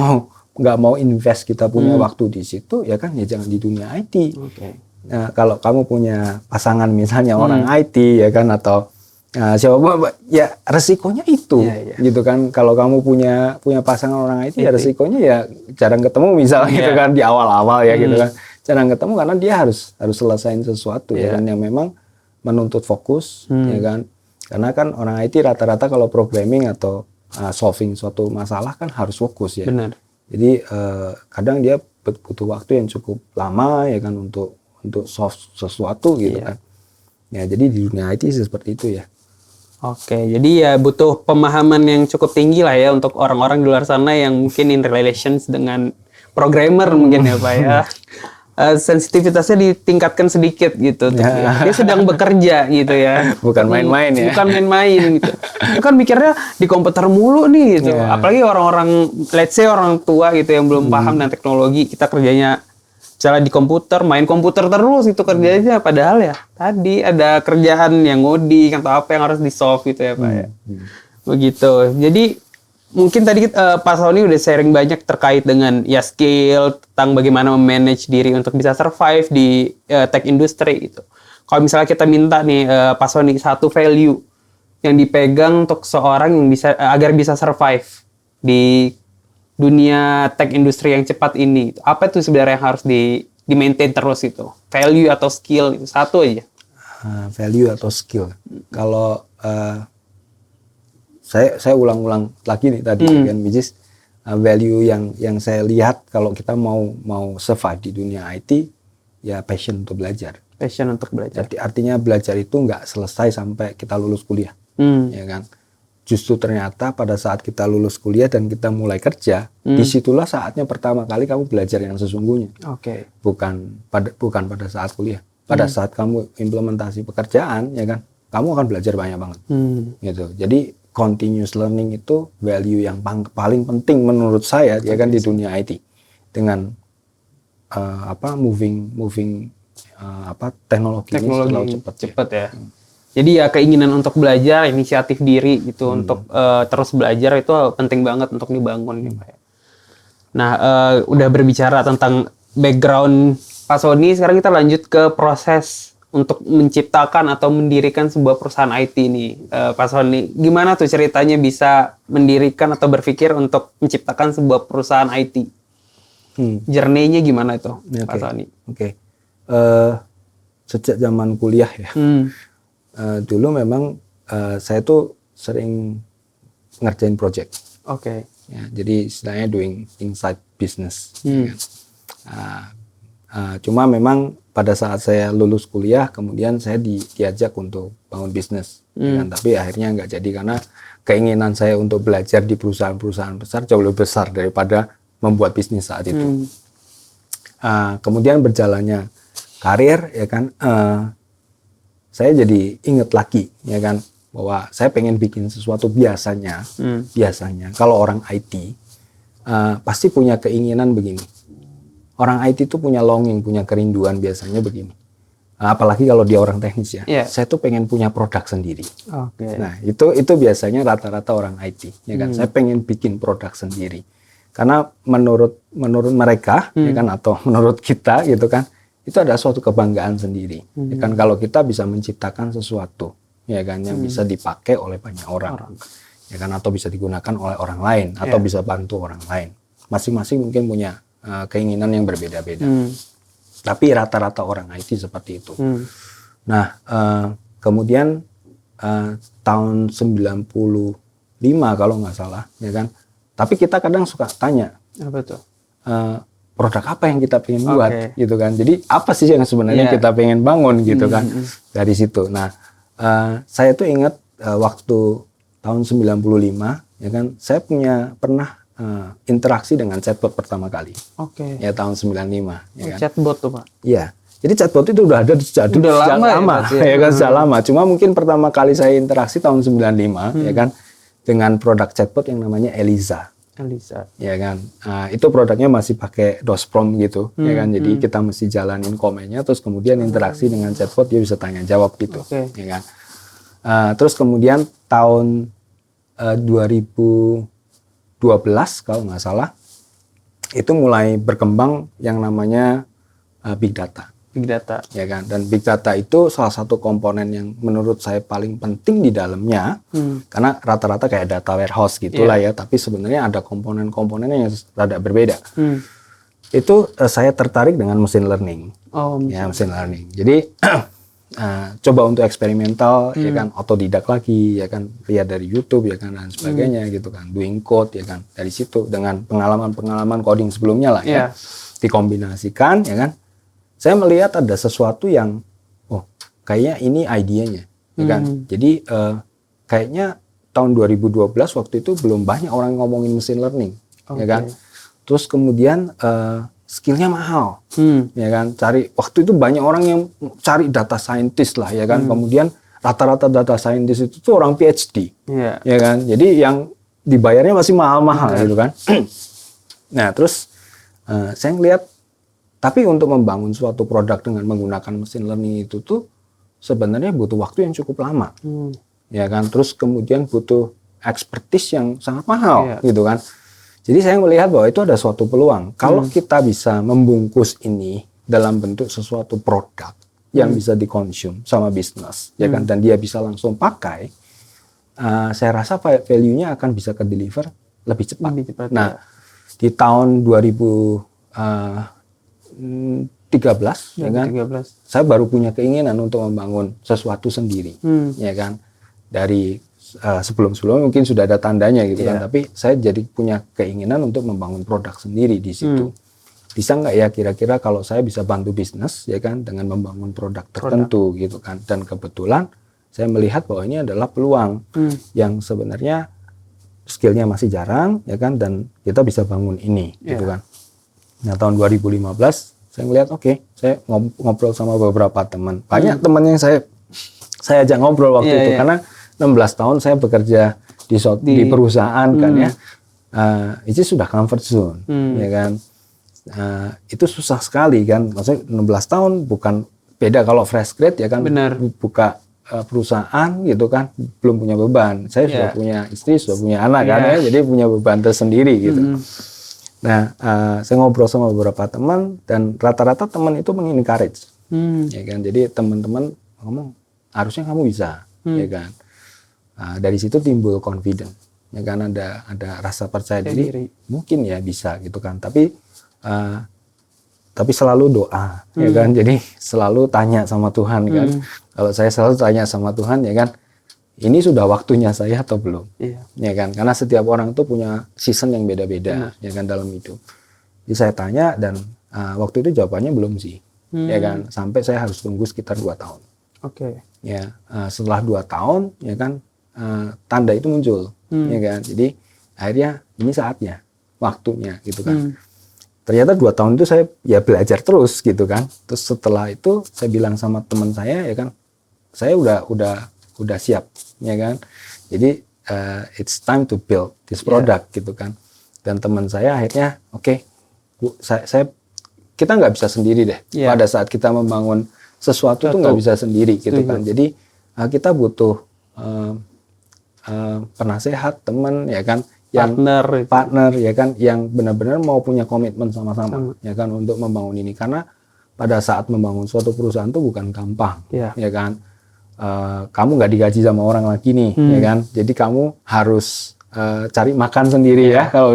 mau invest kita punya waktu di situ, ya kan, ya jangan di dunia IT. Nah, kalau kamu punya pasangan misalnya orang IT, ya kan, atau siapa, ya resikonya itu, gitu kan. Kalau kamu punya pasangan orang IT, ya resikonya ya jarang ketemu misalnya, gitu kan, di awal-awal ya, gitu kan, jarang ketemu karena dia harus selesaiin sesuatu, ya kan, yang memang menuntut fokus, ya kan. Karena kan orang IT rata-rata kalau programming atau solving suatu masalah kan harus fokus ya. Benar. Jadi kadang dia butuh waktu yang cukup lama ya kan untuk solve sesuatu gitu kan. Ya jadi di dunia IT seperti itu ya. Oke, jadi ya butuh pemahaman yang cukup tinggi lah ya untuk orang-orang di luar sana yang mungkin in relations dengan programmer mungkin ya Pak ya. Sensitivitasnya ditingkatkan sedikit gitu. Dia sedang bekerja gitu ya. Bukan main-main ya. Bukan main-main gitu. Dia kan mikirnya di komputer mulu nih gitu. Apalagi orang-orang, let's say orang tua gitu yang belum paham dengan teknologi. Kita kerjanya misalnya di komputer, main komputer terus itu kerjanya. Padahal ya tadi ada kerjaan yang ngoding atau apa yang harus di-solve gitu ya Pak ya. Begitu. Jadi mungkin tadi Pak Sony udah sharing banyak terkait dengan ya skill tentang bagaimana memanage diri untuk bisa survive di tech industry gitu. Kalau misalnya kita minta nih Pak Sony satu value yang dipegang untuk seorang yang bisa agar bisa survive di dunia tech industry yang cepat ini, apa itu sebenarnya yang harus di maintain terus itu? Value atau skill itu satu aja. Value atau skill. Kalau saya ulang-ulang lagi nih tadi kan, which is value yang saya lihat kalau kita mau survive di dunia IT, ya passion untuk belajar. Passion untuk belajar. Jadi artinya belajar itu nggak selesai sampai kita lulus kuliah, ya kan? Justru ternyata pada saat kita lulus kuliah dan kita mulai kerja, disitulah saatnya pertama kali kamu belajar yang sesungguhnya. Bukan pada saat kuliah. Pada saat kamu implementasi pekerjaan, ya kan, kamu akan belajar banyak banget. Gitu. Jadi continuous learning itu value yang paling penting menurut saya, ya kan, di dunia IT. Dengan moving teknologi ini selalu cepat ya. Jadi ya keinginan untuk belajar, inisiatif diri gitu untuk terus belajar itu penting banget untuk dibangun nih Pak. Nah, udah berbicara tentang background Pak Sony, sekarang kita lanjut ke proses untuk menciptakan atau mendirikan sebuah perusahaan IT nih, Pak Sony. Gimana tuh ceritanya bisa mendirikan atau berpikir untuk menciptakan sebuah perusahaan IT? Journey-nya gimana itu, Pak Sony? Sejak zaman kuliah ya, dulu memang saya tuh sering ngerjain project. Ya, jadi istilahnya doing inside business. Ya kan? Cuma memang pada saat saya lulus kuliah, kemudian saya diajak untuk bangun bisnis, ya kan? Tapi akhirnya nggak jadi karena keinginan saya untuk belajar di perusahaan-perusahaan besar jauh lebih besar daripada membuat bisnis saat itu. Kemudian berjalannya karir, ya kan, saya jadi ingat lagi, ya kan, bahwa saya pengen bikin sesuatu. Biasanya kalau orang IT pasti punya keinginan begini. Orang IT itu punya longing, punya kerinduan biasanya begini. Apalagi kalau dia orang teknis ya. Saya tuh pengen punya produk sendiri. Nah, itu biasanya rata-rata orang IT, ya kan. Saya pengen bikin produk sendiri. Karena menurut mereka, ya kan, atau menurut kita gitu kan, itu ada suatu kebanggaan sendiri. Ya kan, kalau kita bisa menciptakan sesuatu, ya kan, yang bisa dipakai oleh banyak orang. Ya kan, atau bisa digunakan oleh orang lain, atau bisa bantu orang lain. Masing-masing mungkin punya keinginan yang berbeda-beda. Tapi rata-rata orang IT seperti itu. Nah, kemudian tahun 95 kalau nggak salah, ya kan. Tapi kita kadang suka tanya, apa tuh? Produk apa yang kita pengen buat, gitu kan. Jadi apa sih yang sebenarnya kita pengen bangun, gitu kan, dari situ. Nah, saya tuh ingat waktu tahun 95, ya kan, saya pernah interaksi dengan chatbot pertama kali. Ya tahun 95. Ya kan? Chatbot tuh Pak? Iya. Jadi chatbot itu udah ada sejak lama, ya kan, sejak lama. Cuma mungkin pertama kali saya interaksi tahun 95, ya kan, dengan produk chatbot yang namanya Eliza. Ya kan. Itu produknya masih pakai DOS-Prompt gitu, ya kan. Jadi kita mesti jalanin komennya, terus kemudian interaksi dengan chatbot, dia bisa tanya jawab gitu, ya kan. Terus kemudian tahun 2012 kalau nggak salah, itu mulai berkembang yang namanya big data. Big data. Ya kan? Dan big data itu salah satu komponen yang menurut saya paling penting di dalamnya, karena rata-rata kayak data warehouse gitulah ya, tapi sebenarnya ada komponen-komponen yang rada berbeda. Itu saya tertarik dengan machine learning. Machine learning. Jadi coba untuk eksperimental, ya kan, otodidak lagi, ya kan, lihat dari YouTube, ya kan, dan sebagainya gitu kan, doing code, ya kan, dari situ dengan pengalaman coding sebelumnya lah, ya, dikombinasikan, ya kan. Saya melihat ada sesuatu yang, kayaknya ini idenya, ya kan. Jadi kayaknya tahun 2012 waktu itu belum banyak orang ngomongin machine learning, ya kan. Terus kemudian skillnya mahal, ya kan. Waktu itu banyak orang yang cari data scientist lah, ya kan. Kemudian rata-rata data scientist itu tuh orang PhD, ya kan. Jadi yang dibayarnya masih mahal-mahal, gitu kan. Nah terus saya ngeliat, tapi untuk membangun suatu produk dengan menggunakan machine learning itu tuh sebenarnya butuh waktu yang cukup lama, ya kan. Terus kemudian butuh expertise yang sangat mahal, gitu kan. Jadi saya melihat bahwa itu ada suatu peluang. Kalau kita bisa membungkus ini dalam bentuk sesuatu produk yang bisa dikonsum sama bisnis, ya kan, dan dia bisa langsung pakai, saya rasa value-nya akan bisa ke-deliver lebih cepat. Nah, di tahun 2013, ya kan, saya baru punya keinginan untuk membangun sesuatu sendiri, ya kan. Dari sebelum-sebelumnya mungkin sudah ada tandanya gitu kan, tapi saya jadi punya keinginan untuk membangun produk sendiri di situ. Bisa nggak ya kira-kira kalau saya bisa bantu bisnis, ya kan, dengan membangun produk tertentu gitu kan. Dan kebetulan saya melihat bahwa ini adalah peluang yang sebenarnya skillnya masih jarang, ya kan, dan kita bisa bangun ini, gitu kan. Nah tahun 2015 saya ngelihat saya ngobrol sama beberapa teman. Banyak teman yang saya ajak ngobrol waktu itu karena 16 tahun saya bekerja di perusahaan kan ya. Itu sudah comfort zone, ya kan. Itu susah sekali kan. Maksudnya 16 tahun bukan beda kalau fresh grade, ya kan. Buka perusahaan gitu kan, belum punya beban. Saya sudah punya istri, sudah punya anak kan ya, jadi punya beban tersendiri gitu. Nah, saya ngobrol sama beberapa teman dan rata-rata teman itu mengencourage, ya kan. Jadi teman-teman ngomong harusnya kamu bisa, ya kan. Dari situ timbul confident, ya kan, ada rasa percaya diri, mungkin ya bisa gitu kan. Tapi selalu doa, ya kan. Jadi selalu tanya sama Tuhan kan. Kalau saya selalu tanya sama Tuhan, ya kan, ini sudah waktunya saya atau belum, ya kan. Karena setiap orang tuh punya season yang beda-beda, ya kan, dalam hidup. Jadi saya tanya dan waktu itu jawabannya belum sih, ya kan. Sampai saya harus tunggu sekitar 2 tahun. Ya, setelah 2 tahun, ya kan, tanda itu muncul, ya kan. Jadi akhirnya ini saatnya, waktunya, gitu kan. Ternyata 2 tahun itu saya ya belajar terus, gitu kan. Terus setelah itu saya bilang sama teman saya, ya kan, saya udah siap, ya kan. Jadi it's time to build this product, gitu kan. Dan teman saya akhirnya kita nggak bisa sendiri deh. Pada saat kita membangun sesuatu tuh nggak bisa sendiri, gitu kan. Jadi kita butuh penasehat, teman, ya kan, yang partner, ya kan, yang benar-benar mau punya komitmen sama-sama, ya kan, untuk membangun ini. Karena pada saat membangun suatu perusahaan itu bukan gampang, ya kan. Kamu nggak digaji sama orang lagi nih, ya kan. Jadi kamu harus cari makan sendiri, ya. Kalau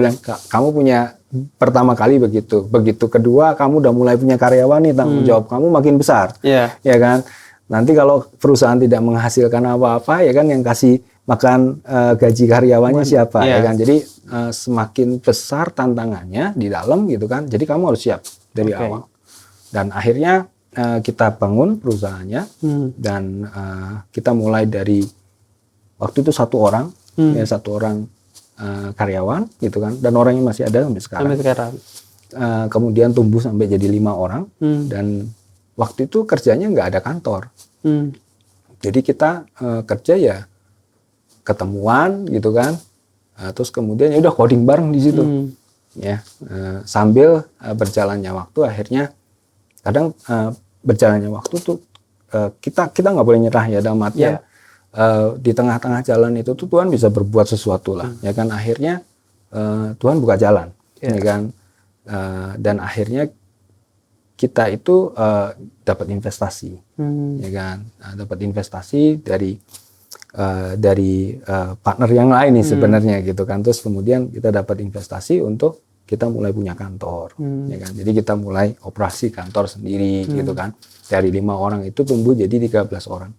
kamu punya pertama kali begitu kedua kamu udah mulai punya karyawan nih, tanggung jawab kamu makin besar, ya kan. Nanti kalau perusahaan tidak menghasilkan apa-apa, ya kan, yang kasih makan gaji karyawannya siapa, ya kan. Jadi semakin besar tantangannya di dalam, gitu kan. Jadi kamu harus siap dari awal. Dan akhirnya kita bangun perusahaannya dan kita mulai dari waktu itu 1 orang, ya 1 orang karyawan, gitu kan. Dan orangnya masih ada sampai sekarang. Kemudian tumbuh sampai jadi 5 orang dan waktu itu kerjanya nggak ada kantor. Jadi kita kerja ya ketemuan, gitu kan. Terus kemudian ya udah coding bareng di situ, ya. Sambil berjalannya waktu, akhirnya kadang berjalannya waktu tuh kita nggak boleh nyerah, ya, dalam artian di tengah-tengah jalan itu tuh Tuhan bisa berbuat sesuatu lah, ya kan. Akhirnya Tuhan buka jalan, ya kan. Dan akhirnya kita itu dapat investasi, ya kan. Dapat investasi dari partner yang lain nih sebenarnya gitu kan. Terus kemudian kita dapat investasi untuk kita mulai punya kantor, ya kan. Jadi kita mulai operasi kantor sendiri gitu kan. Dari 5 orang itu tumbuh jadi 13 orang.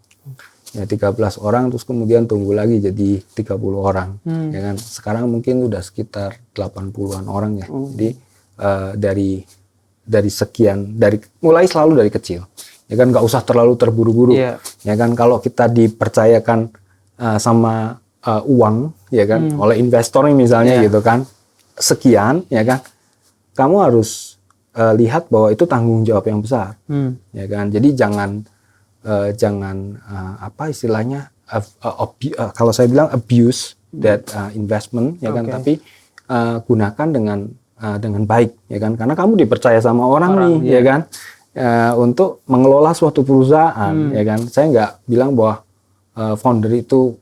Ya 13 orang terus kemudian tumbuh lagi jadi 30 orang, ya kan. Sekarang mungkin udah sekitar 80-an orang ya. Jadi dari sekian, mulai selalu dari kecil, ya kan, nggak usah terlalu terburu-buru, ya kan. Kalau kita dipercayakan sama uang, ya kan, oleh investor misalnya gitu kan, sekian, ya kan, kamu harus lihat bahwa itu tanggung jawab yang besar, ya kan. Jadi jangan apa istilahnya, kalau saya bilang abuse that investment, ya kan, tapi gunakan dengan baik, ya kan, karena kamu dipercaya sama orang nih, ya kan, untuk mengelola suatu perusahaan, ya kan. Saya nggak bilang bahwa founder itu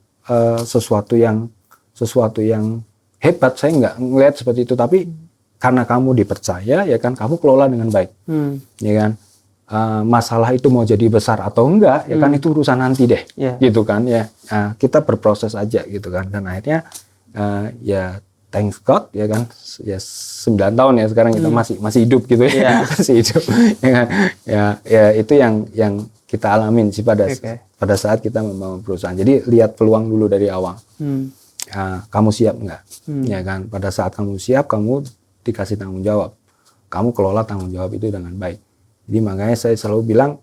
sesuatu yang hebat, saya nggak ngelihat seperti itu, tapi karena kamu dipercaya, ya kan, kamu kelola dengan baik, ya kan. Masalah itu mau jadi besar atau enggak, ya kan, itu urusan nanti deh, gitu kan, ya. Kita berproses aja gitu kan, dan akhirnya ya thanks God, ya kan, ya 9 tahun ya sekarang kita masih hidup gitu ya, masih hidup, ya kan? Ya itu yang kita alamin sih pada saat kita membangun perusahaan. Jadi lihat peluang dulu dari awal. Kamu siap nggak? Ya kan, pada saat kamu siap, kamu dikasih tanggung jawab, kamu kelola tanggung jawab itu dengan baik. Jadi makanya saya selalu bilang,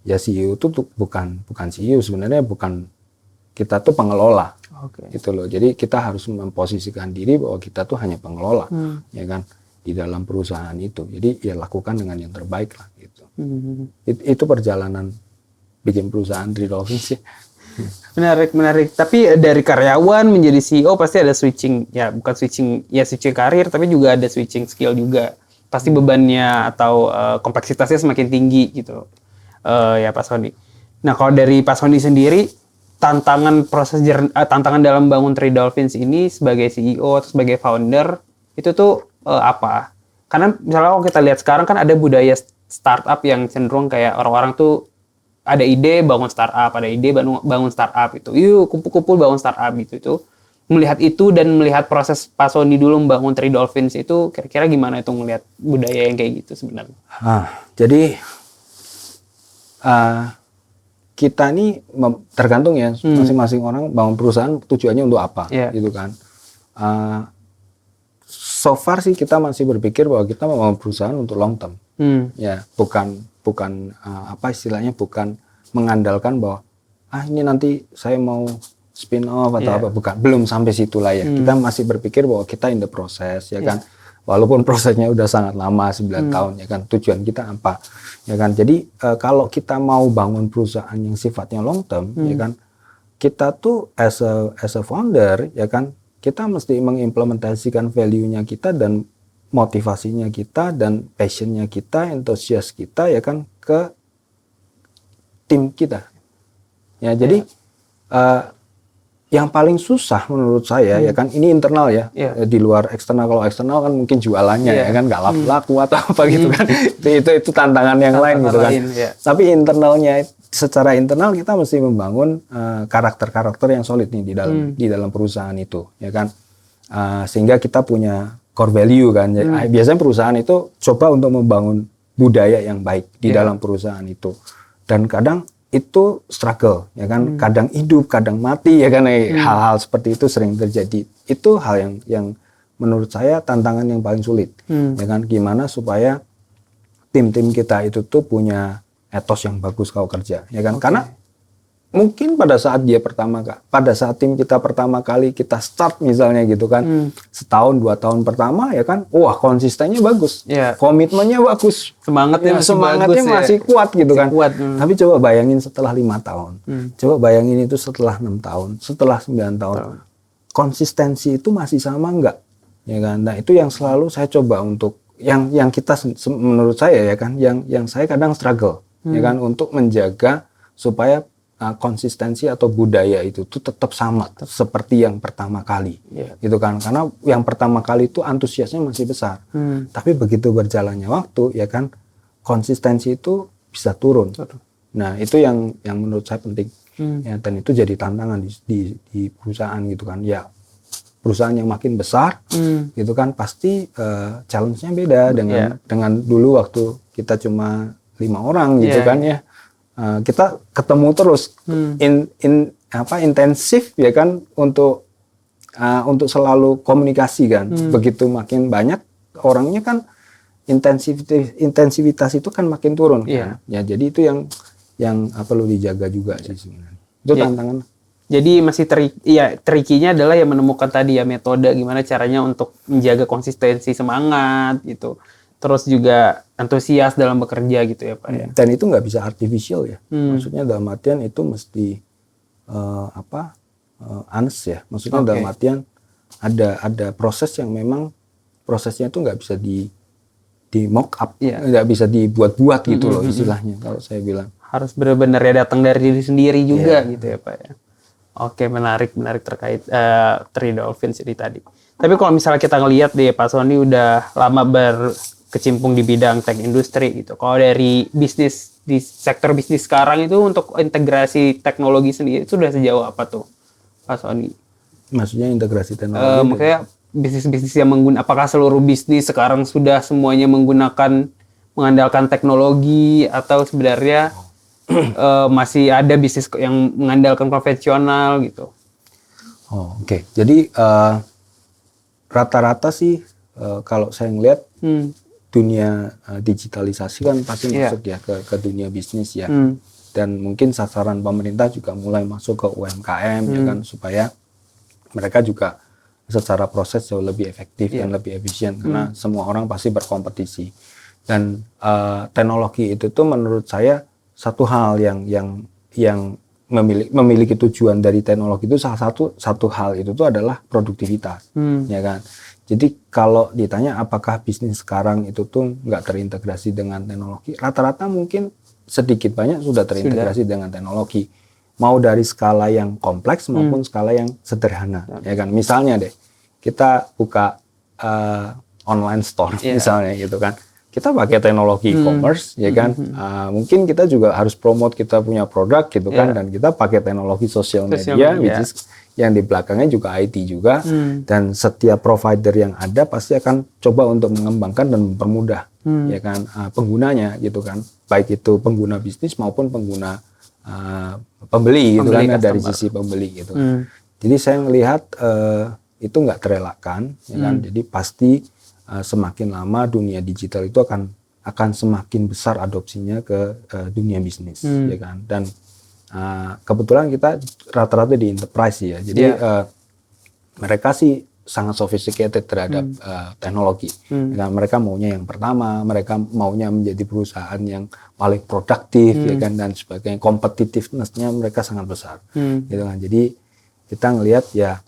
ya CEO itu bukan CEO, sebenarnya bukan, kita tuh pengelola. Gitu loh. Jadi kita harus memposisikan diri bahwa kita tuh hanya pengelola, ya kan, di dalam perusahaan itu. Jadi ya lakukan dengan yang terbaik lah gitu. Itu perjalanan bikin perusahaan Three Dolphins sih. Menarik. Tapi dari karyawan menjadi CEO pasti ada switching, ya bukan switching karir, tapi juga ada switching skill juga. Pasti bebannya atau kompleksitasnya semakin tinggi gitu. Ya Pak Sony. Nah kalau dari Pak Sony sendiri, tantangan dalam bangun Three Dolphins ini sebagai CEO atau sebagai founder itu tuh apa? Karena misalnya kalau kita lihat sekarang kan ada budaya startup yang cenderung kayak orang-orang tuh ada ide bangun startup, ada ide bangun startup itu. Yuk kumpul-kumpul bangun startup gitu. Itu melihat itu dan melihat proses Pak Sony dulu membangun Three Dolphins itu, kira-kira gimana itu melihat budaya yang kayak gitu sebenarnya? Jadi kita nih tergantung ya, masing-masing orang bangun perusahaan tujuannya untuk apa, gitu kan. So far sih kita masih berpikir bahwa kita membangun perusahaan untuk long term, ya bukan apa istilahnya, bukan mengandalkan bahwa ini nanti saya mau spin off atau apa, bukan, belum sampai situ lah ya. Kita masih berpikir bahwa kita in the process, ya kan. Walaupun prosesnya udah sangat lama, 9 tahun, ya kan, tujuan kita apa, ya kan. Jadi kalau kita mau bangun perusahaan yang sifatnya long term, ya kan, kita tuh as a founder, ya kan, kita mesti mengimplementasikan value-nya kita dan motivasinya kita dan passion-nya kita, entusias kita, ya kan, ke tim kita. Ya, jadi yang paling susah menurut saya, ya kan, ini internal ya, di luar eksternal. Kalau eksternal kan mungkin jualannya, ya kan, nggak laku atau apa gitu kan, itu tantangan yang lain gitu kan. Tapi internalnya, secara internal kita mesti membangun karakter-karakter yang solid nih di dalam perusahaan itu, ya kan, sehingga kita punya core value kan. Biasanya perusahaan itu coba untuk membangun budaya yang baik di dalam perusahaan itu, dan kadang itu struggle, ya kan, kadang hidup, kadang mati, ya kan, hal-hal seperti itu sering terjadi. Itu hal yang menurut saya tantangan yang paling sulit, ya kan, gimana supaya tim-tim kita itu tuh punya etos yang bagus kalau kerja, ya kan, karena mungkin pada saat tim kita pertama kali kita start misalnya gitu kan, setahun 2 tahun pertama, ya kan, wah konsistennya bagus, komitmennya bagus, semangatnya masih kuat gitu kan. Tapi coba bayangin setelah 5 tahun, coba bayangin itu setelah 6 tahun, setelah 9 tahun, konsistensi itu masih sama enggak, ya kan. Nah itu yang selalu saya coba untuk yang kita, menurut saya, ya kan, yang saya kadang struggle, ya kan, untuk menjaga supaya konsistensi atau budaya itu tuh tetap sama seperti yang pertama kali, gitu kan? Karena yang pertama kali itu antusiasnya masih besar, tapi begitu berjalannya waktu, ya kan, konsistensi itu bisa turun. Nah itu yang menurut saya penting, ya, dan itu jadi tantangan di perusahaan gitu kan, ya. Perusahaan yang makin besar, gitu kan, pasti challenge-nya beda dengan dulu waktu kita cuma 5 orang, gitu kan ya. Kita ketemu terus, intensif ya kan, untuk selalu komunikasi kan. Begitu makin banyak orangnya kan, intensivitas itu kan makin turun kan. Ya jadi itu yang perlu dijaga juga sih sebenarnya. Itu tantangan. Jadi masih tricky-nya adalah ya menemukan tadi ya metode gimana caranya untuk menjaga konsistensi semangat gitu. Terus juga antusias dalam bekerja gitu ya Pak ya. Dan itu nggak bisa artificial ya. Maksudnya dalam artian itu mesti honest ya. Maksudnya dalam artian ada proses yang memang prosesnya itu nggak bisa di mock up, nggak bisa dibuat-buat gitu loh istilahnya kalau saya bilang. Harus benar-benar ya datang dari diri sendiri juga gitu ya Pak ya. Oke, menarik terkait Three Dolphins ini tadi. Tapi kalau misalnya kita ngelihat deh Pak Sony udah lama berkecimpung di bidang tech industri gitu. Kalau dari bisnis di sektor bisnis sekarang itu untuk integrasi teknologi sendiri itu sudah sejauh apa tuh Pak Sony? Maksudnya integrasi teknologi? Maksudnya bisnis-bisnis yang apakah seluruh bisnis sekarang sudah semuanya mengandalkan teknologi atau sebenarnya masih ada bisnis yang mengandalkan konvensional gitu? Oke. Jadi rata-rata sih kalau saya ngelihat dunia digitalisasi kan pasti masuk ya ke dunia bisnis ya. Dan mungkin sasaran pemerintah juga mulai masuk ke UMKM ya kan, supaya mereka juga secara proses jauh lebih efektif dan lebih efisien karena semua orang pasti berkompetisi. Dan teknologi itu tuh menurut saya satu hal yang memiliki tujuan dari teknologi itu salah satu hal itu tuh adalah produktivitas, ya kan. Jadi kalau ditanya apakah bisnis sekarang itu tuh nggak terintegrasi dengan teknologi, rata-rata mungkin sedikit banyak sudah terintegrasi dengan teknologi. Mau dari skala yang kompleks maupun skala yang sederhana, ya kan. Misalnya deh, kita buka online store misalnya gitu kan. Kita pakai teknologi e-commerce, ya kan. Mungkin kita juga harus promote kita punya produk gitu kan, dan kita pakai teknologi sosial media, which is yang di belakangnya juga IT juga. Dan setiap provider yang ada pasti akan coba untuk mengembangkan dan mempermudah, ya kan, penggunanya gitu kan. Baik itu pengguna bisnis maupun pengguna pembeli gitu kan, dari sisi pembeli gitu. Jadi saya melihat itu nggak terelakkan, ya kan. Jadi pasti semakin lama dunia digital itu akan semakin besar adopsinya ke dunia bisnis, ya kan. Dan kebetulan kita rata-rata di enterprise ya, jadi mereka sih sangat sophisticated terhadap teknologi. Ya kan? Mereka maunya yang pertama, mereka maunya menjadi perusahaan yang paling produktif, ya kan, dan sebagainya. Competitiveness-nya mereka sangat besar, gitu kan. Jadi kita ngelihat ya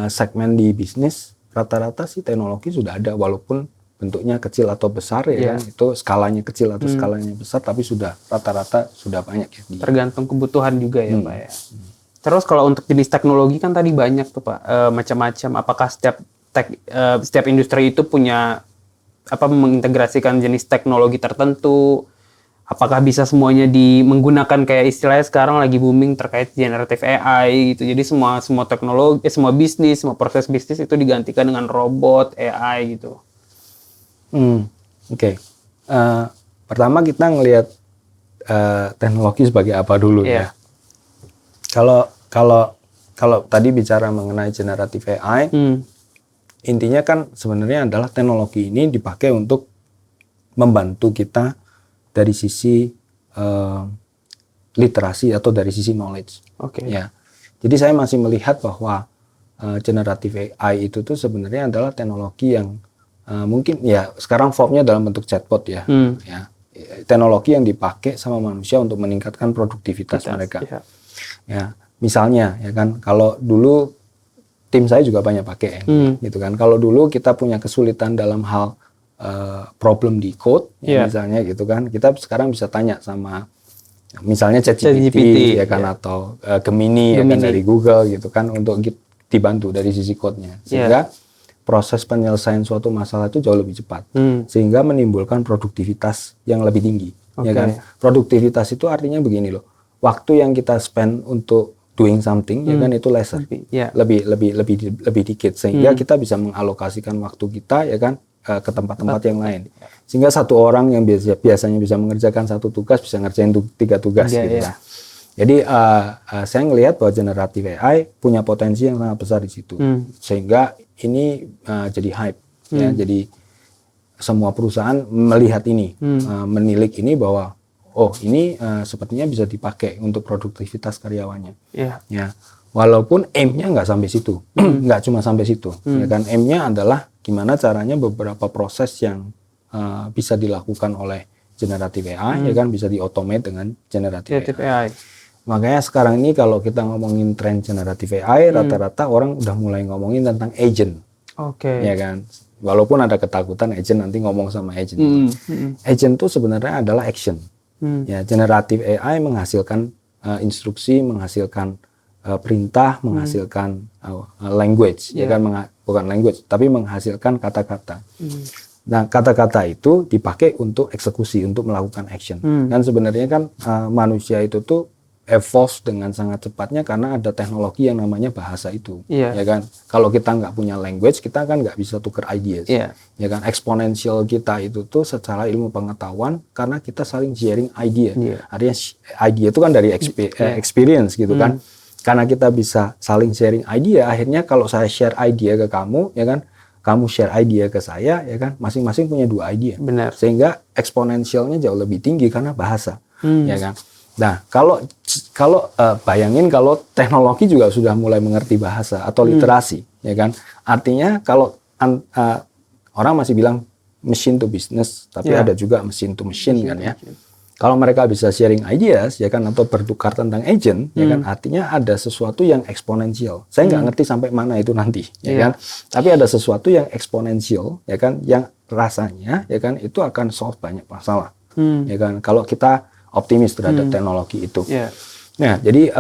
segmen di bisnis rata-rata sih teknologi sudah ada, walaupun bentuknya kecil atau besar ya kan, itu skalanya kecil atau skalanya besar, tapi sudah rata-rata sudah banyak ya. Tergantung kebutuhan juga ya Pak ya. Terus kalau untuk jenis teknologi kan tadi banyak tuh Pak, macam-macam. Apakah setiap industri itu punya mengintegrasikan jenis teknologi tertentu? Apakah bisa semuanya menggunakan kayak istilahnya sekarang lagi booming terkait generative AI gitu. Jadi semua teknologi, semua bisnis, semua proses bisnis itu digantikan dengan robot, AI gitu. Oke. Pertama kita ngelihat teknologi sebagai apa dulu ya. Kalau tadi bicara mengenai generative AI, intinya kan sebenarnya adalah teknologi ini dipakai untuk membantu kita dari sisi literasi atau dari sisi knowledge. Ya. Jadi saya masih melihat bahwa generative AI itu tuh sebenarnya adalah teknologi yang mungkin ya sekarang formnya dalam bentuk chatbot ya. Ya. Teknologi yang dipakai sama manusia untuk meningkatkan produktivitas mereka. Ya. Misalnya ya kan, kalau dulu tim saya juga banyak pakai gitu kan. Kalau dulu kita punya kesulitan dalam hal problem di code, ya misalnya gitu kan, kita sekarang bisa tanya sama Misalnya ChatGPT ya kan, atau Gemini ya kan dari Google gitu kan, untuk dibantu dari sisi code-nya, sehingga proses penyelesaian suatu masalah itu jauh lebih cepat, sehingga menimbulkan produktivitas yang lebih tinggi. Ya kan, produktivitas itu artinya begini loh, waktu yang kita spend untuk doing something ya kan itu lesser, lebih dikit, sehingga kita bisa mengalokasikan waktu kita ya kan ke tempat-tempat yang lain, sehingga satu orang yang biasanya bisa mengerjakan satu tugas bisa ngerjain 3 tugas gitu ya. Jadi saya ngelihat bahwa generative AI punya potensi yang sangat besar di situ, sehingga ini jadi hype ya. Jadi semua perusahaan melihat ini, menilik ini bahwa ini sepertinya bisa dipakai untuk produktivitas karyawannya. Ya, walaupun aim-nya nggak sampai situ, nggak cuma sampai situ, ya kan. Aim-nya adalah gimana caranya beberapa proses yang bisa dilakukan oleh generative AI, ya kan, bisa di-automate dengan generative AI. Makanya sekarang ini kalau kita ngomongin tren generative AI, rata-rata orang udah mulai ngomongin tentang agent, ya kan. Walaupun ada ketakutan agent nanti ngomong sama agent. Agent itu sebenarnya adalah action. Ya, generative AI menghasilkan instruksi, menghasilkan perintah, menghasilkan language, ya kan, bukan language, tapi menghasilkan kata-kata. Nah, kata-kata itu dipakai untuk eksekusi, untuk melakukan action. Dan sebenarnya kan manusia itu tuh evolve dengan sangat cepatnya karena ada teknologi yang namanya bahasa itu, ya kan. Kalau kita nggak punya language, kita kan nggak bisa tukar ideas, ya kan. Eksponensial kita itu tuh secara ilmu pengetahuan karena kita saling sharing idea. Artinya idea itu kan dari experience gitu kan. Karena kita bisa saling sharing idea, akhirnya kalau saya share idea ke kamu, ya kan, kamu share idea ke saya, ya kan, masing-masing punya 2 idea. Benar. Sehingga eksponensialnya jauh lebih tinggi karena bahasa, ya kan. Nah, kalau bayangin kalau teknologi juga sudah mulai mengerti bahasa atau literasi, ya kan. Artinya kalau orang masih bilang machine to business, tapi ada juga machine to machine kan ya. Kalau mereka bisa sharing ideas, ya kan, atau bertukar tentang agent, ya kan, artinya ada sesuatu yang eksponensial. Saya nggak ngerti sampai mana itu nanti, ya kan. Tapi ada sesuatu yang eksponensial, ya kan, yang rasanya, ya kan, itu akan solve banyak masalah, ya kan. Kalau kita optimis terhadap teknologi itu. Nah, jadi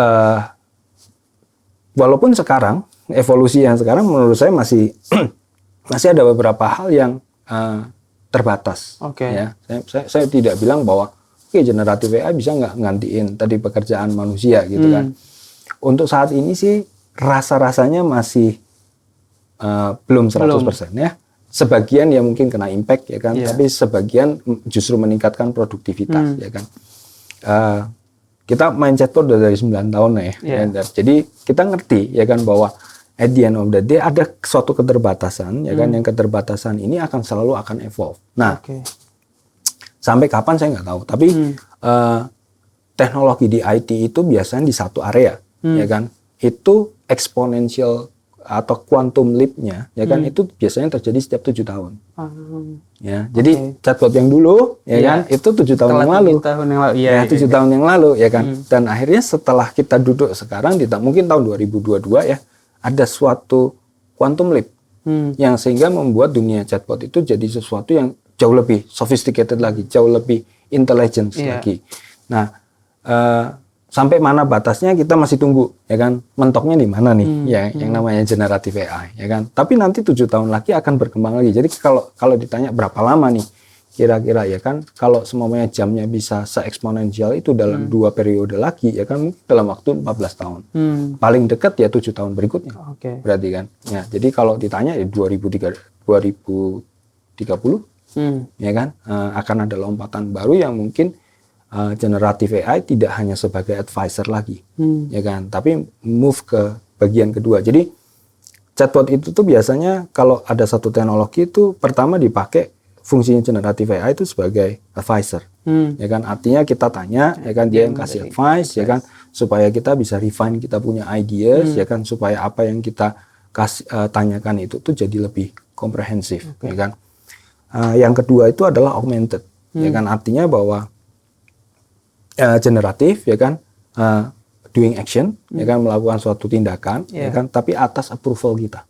walaupun sekarang evolusi yang sekarang menurut saya masih ada beberapa hal yang terbatas. Ya, saya tidak bilang bahwa generative AI bisa nggak ngantiin tadi pekerjaan manusia gitu kan. Untuk saat ini sih rasa-rasanya masih belum 100% ya. Sebagian ya mungkin kena impact ya kan, tapi sebagian justru meningkatkan produktivitas ya kan. Kita main chatbot udah dari 9 tahun ya. Jadi kita ngerti ya kan bahwa at the end of the day ada suatu keterbatasan ya kan, yang keterbatasan ini akan selalu evolve. Nah, sampai kapan saya nggak tahu, tapi teknologi di IT itu biasanya di satu area ya kan, itu eksponensial atau quantum leap-nya ya kan, itu biasanya terjadi setiap 7 tahun. Ya, jadi chatbot yang dulu ya kan itu 7 tahun yang lalu. 7 tahun yang lalu ya kan. Dan akhirnya setelah kita duduk sekarang mungkin tahun 2022 ya, ada suatu quantum leap yang sehingga membuat dunia chatbot itu jadi sesuatu yang jauh lebih sophisticated lagi, jauh lebih intelligent lagi. Nah, sampai mana batasnya kita masih tunggu ya kan, mentoknya di mana nih yang namanya generative AI ya kan. Tapi nanti 7 tahun lagi akan berkembang lagi. Jadi kalau ditanya berapa lama nih kira-kira ya kan, kalau semuanya jamnya bisa se-eksponensial itu dalam 2 periode lagi ya kan, dalam waktu 14 tahun. Paling dekat ya 7 tahun berikutnya. Berarti kan. Ya, jadi kalau ditanya ya 2030 ya kan, akan ada lompatan baru yang mungkin generative AI tidak hanya sebagai advisor lagi, ya kan, tapi move ke bagian kedua. Jadi chatbot itu tuh biasanya kalau ada satu teknologi itu pertama dipakai fungsinya generative AI itu sebagai advisor, ya kan, artinya kita tanya, ya kan, dia yang kasih advice, ya kan, supaya kita bisa refine kita punya ideas, ya kan, supaya apa yang kita tanyakan itu tuh jadi lebih komprehensif, ya kan. Yang kedua itu adalah augmented, ya kan, artinya bahwa generatif ya kan, doing action ya kan, melakukan suatu tindakan ya kan, tapi atas approval kita.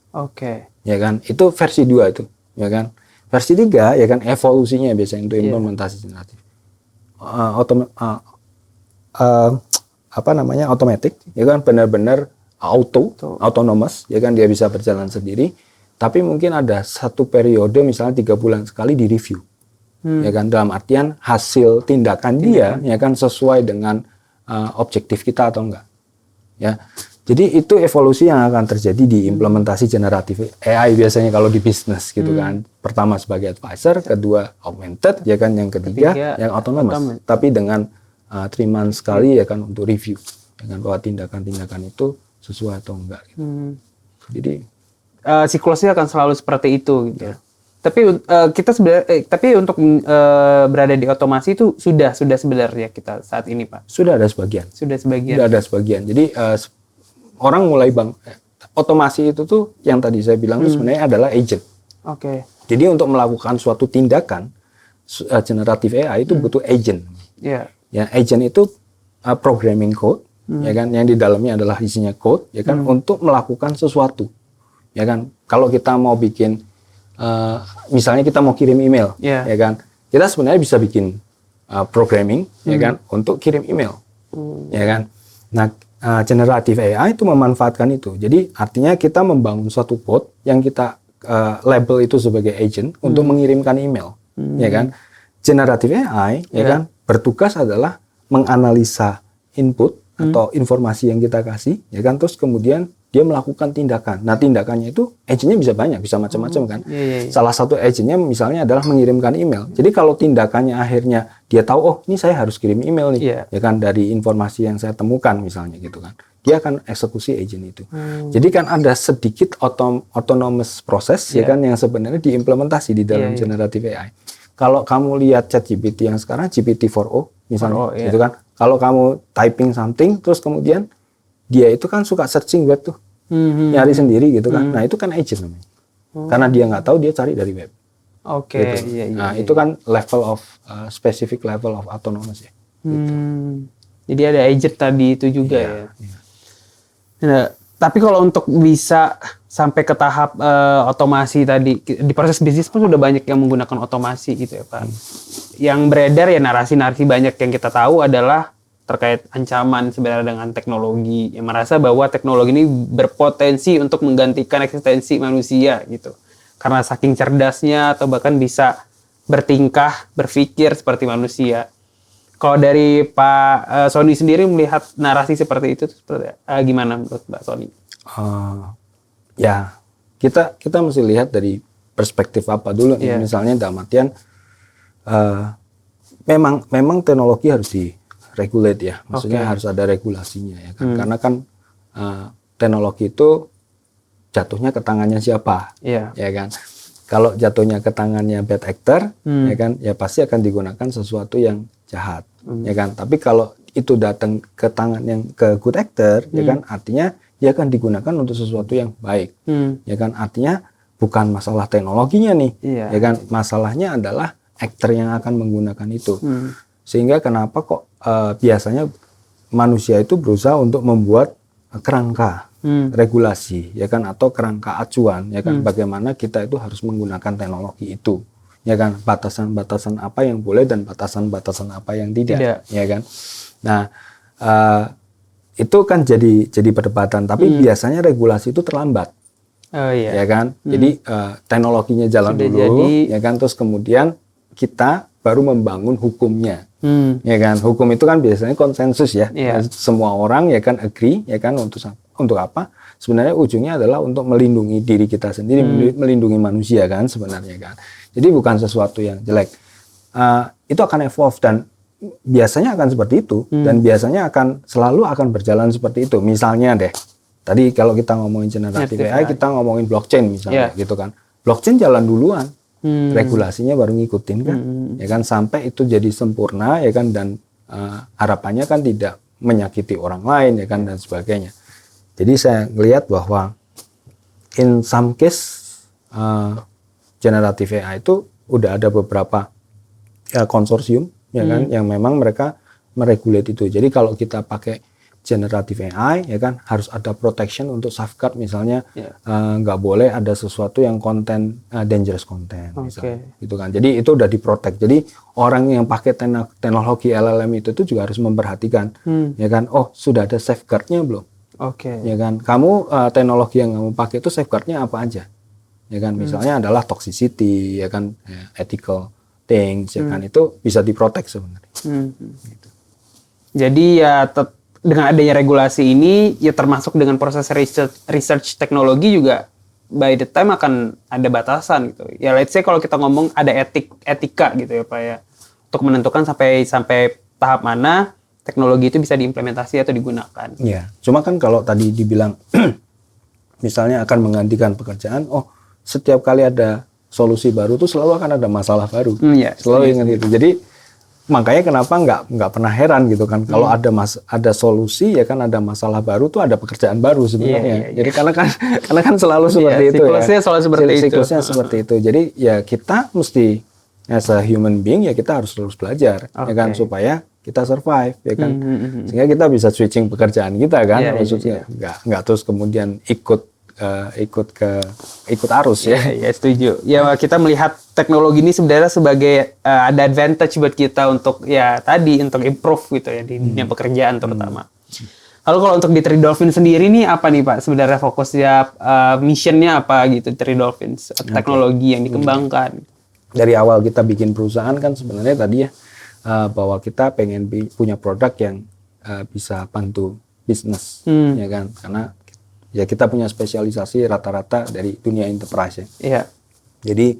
Ya kan, itu versi 2 itu ya kan. Versi 3 ya kan, evolusinya biasanya untuk implementasi generatif. automatic, ya kan, benar-benar autonomous, ya kan, dia bisa berjalan sendiri. Tapi mungkin ada satu periode misalnya 3 bulan sekali di review, ya kan, dalam artian hasil tindakan dia, ya kan, sesuai dengan objektif kita atau enggak, ya. Jadi itu evolusi yang akan terjadi di implementasi generatif AI biasanya kalau di bisnis gitu kan. Pertama sebagai advisor, kedua augmented, ya kan, yang ketiga yang autonomous. Tapi dengan 3 months sekali, ya kan, untuk review, dengan bahwa tindakan-tindakan itu sesuai atau enggak. Gitu. Jadi siklusnya akan selalu seperti itu. Gitu. Tapi kita sebenarnya, tapi untuk berada di otomasi itu sudah sebenarnya kita saat ini, Pak. Sudah ada sebagian. Sudah ada sebagian. Jadi orang mulai otomasi itu tuh yang tadi saya bilang itu sebenarnya adalah agent. Oke. Jadi untuk melakukan suatu tindakan generatif AI itu butuh agent. Yeah. Ya, agent itu programming code, ya kan, yang di dalamnya adalah isinya code, ya kan, untuk melakukan sesuatu. Ya kan, kalau kita mau bikin misalnya kita mau kirim email, ya kan, kita sebenarnya bisa bikin programming, ya kan, untuk kirim email, ya kan. Nah, generatif AI itu memanfaatkan itu. Jadi artinya kita membangun suatu code yang kita label itu sebagai agent untuk mengirimkan email, ya kan. Generatif AI, ya kan, bertugas adalah menganalisa input atau informasi yang kita kasih, ya kan, terus kemudian dia melakukan tindakan. Nah, tindakannya itu agentnya bisa banyak, bisa macam-macam kan. Salah satu agentnya misalnya adalah mengirimkan email. Jadi kalau tindakannya akhirnya dia tahu, oh ini saya harus kirim email nih, ya kan, dari informasi yang saya temukan misalnya gitu kan. Dia akan eksekusi agent itu. Jadi kan ada sedikit autonomous proses, ya kan, yang sebenarnya diimplementasi di dalam generatif AI. Kalau kamu lihat ChatGPT yang sekarang, GPT-4o misalnya, gitu kan. Kalau kamu typing something, terus kemudian dia itu kan suka searching web tuh, nyari sendiri gitu kan. Nah itu kan agent namanya, karena dia nggak tahu, dia cari dari web. Oke. Gitu. Nah itu kan level of specific level of autonomous ya. Gitu. Jadi ada agent tadi itu juga ya. Nah, tapi kalau untuk bisa sampai ke tahap otomasi tadi, di proses bisnis pun sudah banyak yang menggunakan otomasi gitu ya Pak. Yang beredar ya narasi-narasi banyak yang kita tahu adalah terkait ancaman sebenarnya dengan teknologi, yang merasa bahwa teknologi ini berpotensi untuk menggantikan eksistensi manusia gitu. Karena saking cerdasnya atau bahkan bisa bertingkah, berpikir seperti manusia. Kalau dari Pak Sony sendiri melihat narasi seperti itu seperti gimana menurut Pak Sony? Ya, kita mesti lihat dari perspektif apa dulu nih. Misalnya dalam artian memang teknologi harus regulate ya, maksudnya harus ada regulasinya ya kan, karena kan teknologi itu jatuhnya ke tangannya siapa, ya kan. Kalau jatuhnya ke tangannya bad actor, ya kan, ya pasti akan digunakan sesuatu yang jahat, ya kan. Tapi kalau itu datang ke tangan yang ke good actor, ya kan, artinya dia akan digunakan untuk sesuatu yang baik, ya kan. Artinya bukan masalah teknologinya nih, ya kan, masalahnya adalah actor yang akan menggunakan itu. Sehingga kenapa kok biasanya manusia itu berusaha untuk membuat kerangka regulasi, ya kan, atau kerangka acuan, ya kan, bagaimana kita itu harus menggunakan teknologi itu, ya kan, batasan-batasan apa yang boleh dan batasan-batasan apa yang tidak, ya kan. Nah, itu kan jadi perdebatan, tapi biasanya regulasi itu terlambat, ya kan. Jadi teknologinya jalan dulu, ya kan, terus kemudian kita baru membangun hukumnya, ya kan. Hukum itu kan biasanya konsensus ya, semua orang ya kan agree, ya kan, untuk apa? Sebenarnya ujungnya adalah untuk melindungi diri kita sendiri, melindungi manusia kan sebenarnya kan. Jadi bukan sesuatu yang jelek. Itu akan evolve dan biasanya akan seperti itu, dan biasanya selalu akan berjalan seperti itu. Misalnya deh, tadi kalau kita ngomongin generatif AI, kita ngomongin blockchain misalnya, gitu kan. Blockchain jalan duluan. Regulasinya baru ngikutin kan, ya kan, sampai itu jadi sempurna, ya kan, dan harapannya kan tidak menyakiti orang lain, ya kan, dan sebagainya. Jadi saya melihat bahwa in some case generatif AI itu udah ada beberapa konsorsium, ya kan, yang memang mereka meregulate itu. Jadi kalau kita pakai generative AI, ya kan, harus ada protection untuk safeguard, misalnya nggak boleh ada sesuatu yang konten dangerous content, misalnya, gitu kan. Jadi itu udah diprotect. Jadi orang yang pakai teknologi LLM itu tuh juga harus memperhatikan, ya kan. Oh, sudah ada safeguardnya belum? Ya kan. Kamu teknologi yang kamu pakai itu safeguardnya apa aja? Ya kan. Misalnya adalah toxicity, ya kan, ethical things, ya kan. Itu bisa diprotect sebenarnya. Gitu. Jadi ya dengan adanya regulasi ini, ya termasuk dengan proses research teknologi juga by the time akan ada batasan gitu. Ya let's say kalau kita ngomong ada etika gitu ya Pak ya, untuk menentukan sampai tahap mana teknologi itu bisa diimplementasi atau digunakan. Iya, cuma kan kalau tadi dibilang misalnya akan menggantikan pekerjaan, setiap kali ada solusi baru tuh selalu akan ada masalah baru. Selalu ingat itu. Jadi makanya kenapa nggak pernah heran gitu kan, kalau ada solusi, ya kan, ada masalah baru tuh ada pekerjaan baru sebenarnya. Jadi karena kan selalu seperti itu ya. Siklusnya seperti itu. Jadi ya kita mesti as a human being ya kita harus terus belajar, ya kan, supaya kita survive, ya kan. Sehingga kita bisa switching pekerjaan kita kan, maksudnya nggak terus kemudian ikut arus ya. Ya setuju. Ya kita melihat teknologi ini sebenarnya sebagai ada advantage buat kita untuk untuk improve gitu ya di dunia pekerjaan terutama. Lalu kalau untuk di Three Dolphins sendiri nih apa nih Pak sebenarnya fokusnya, missionnya apa gitu Three Dolphins, teknologi yang dikembangkan? Dari awal kita bikin perusahaan kan sebenarnya tadi ya bahwa kita pengen punya produk yang bisa bantu bisnis, ya kan, karena ya kita punya spesialisasi rata-rata dari dunia enterprise ya. Jadi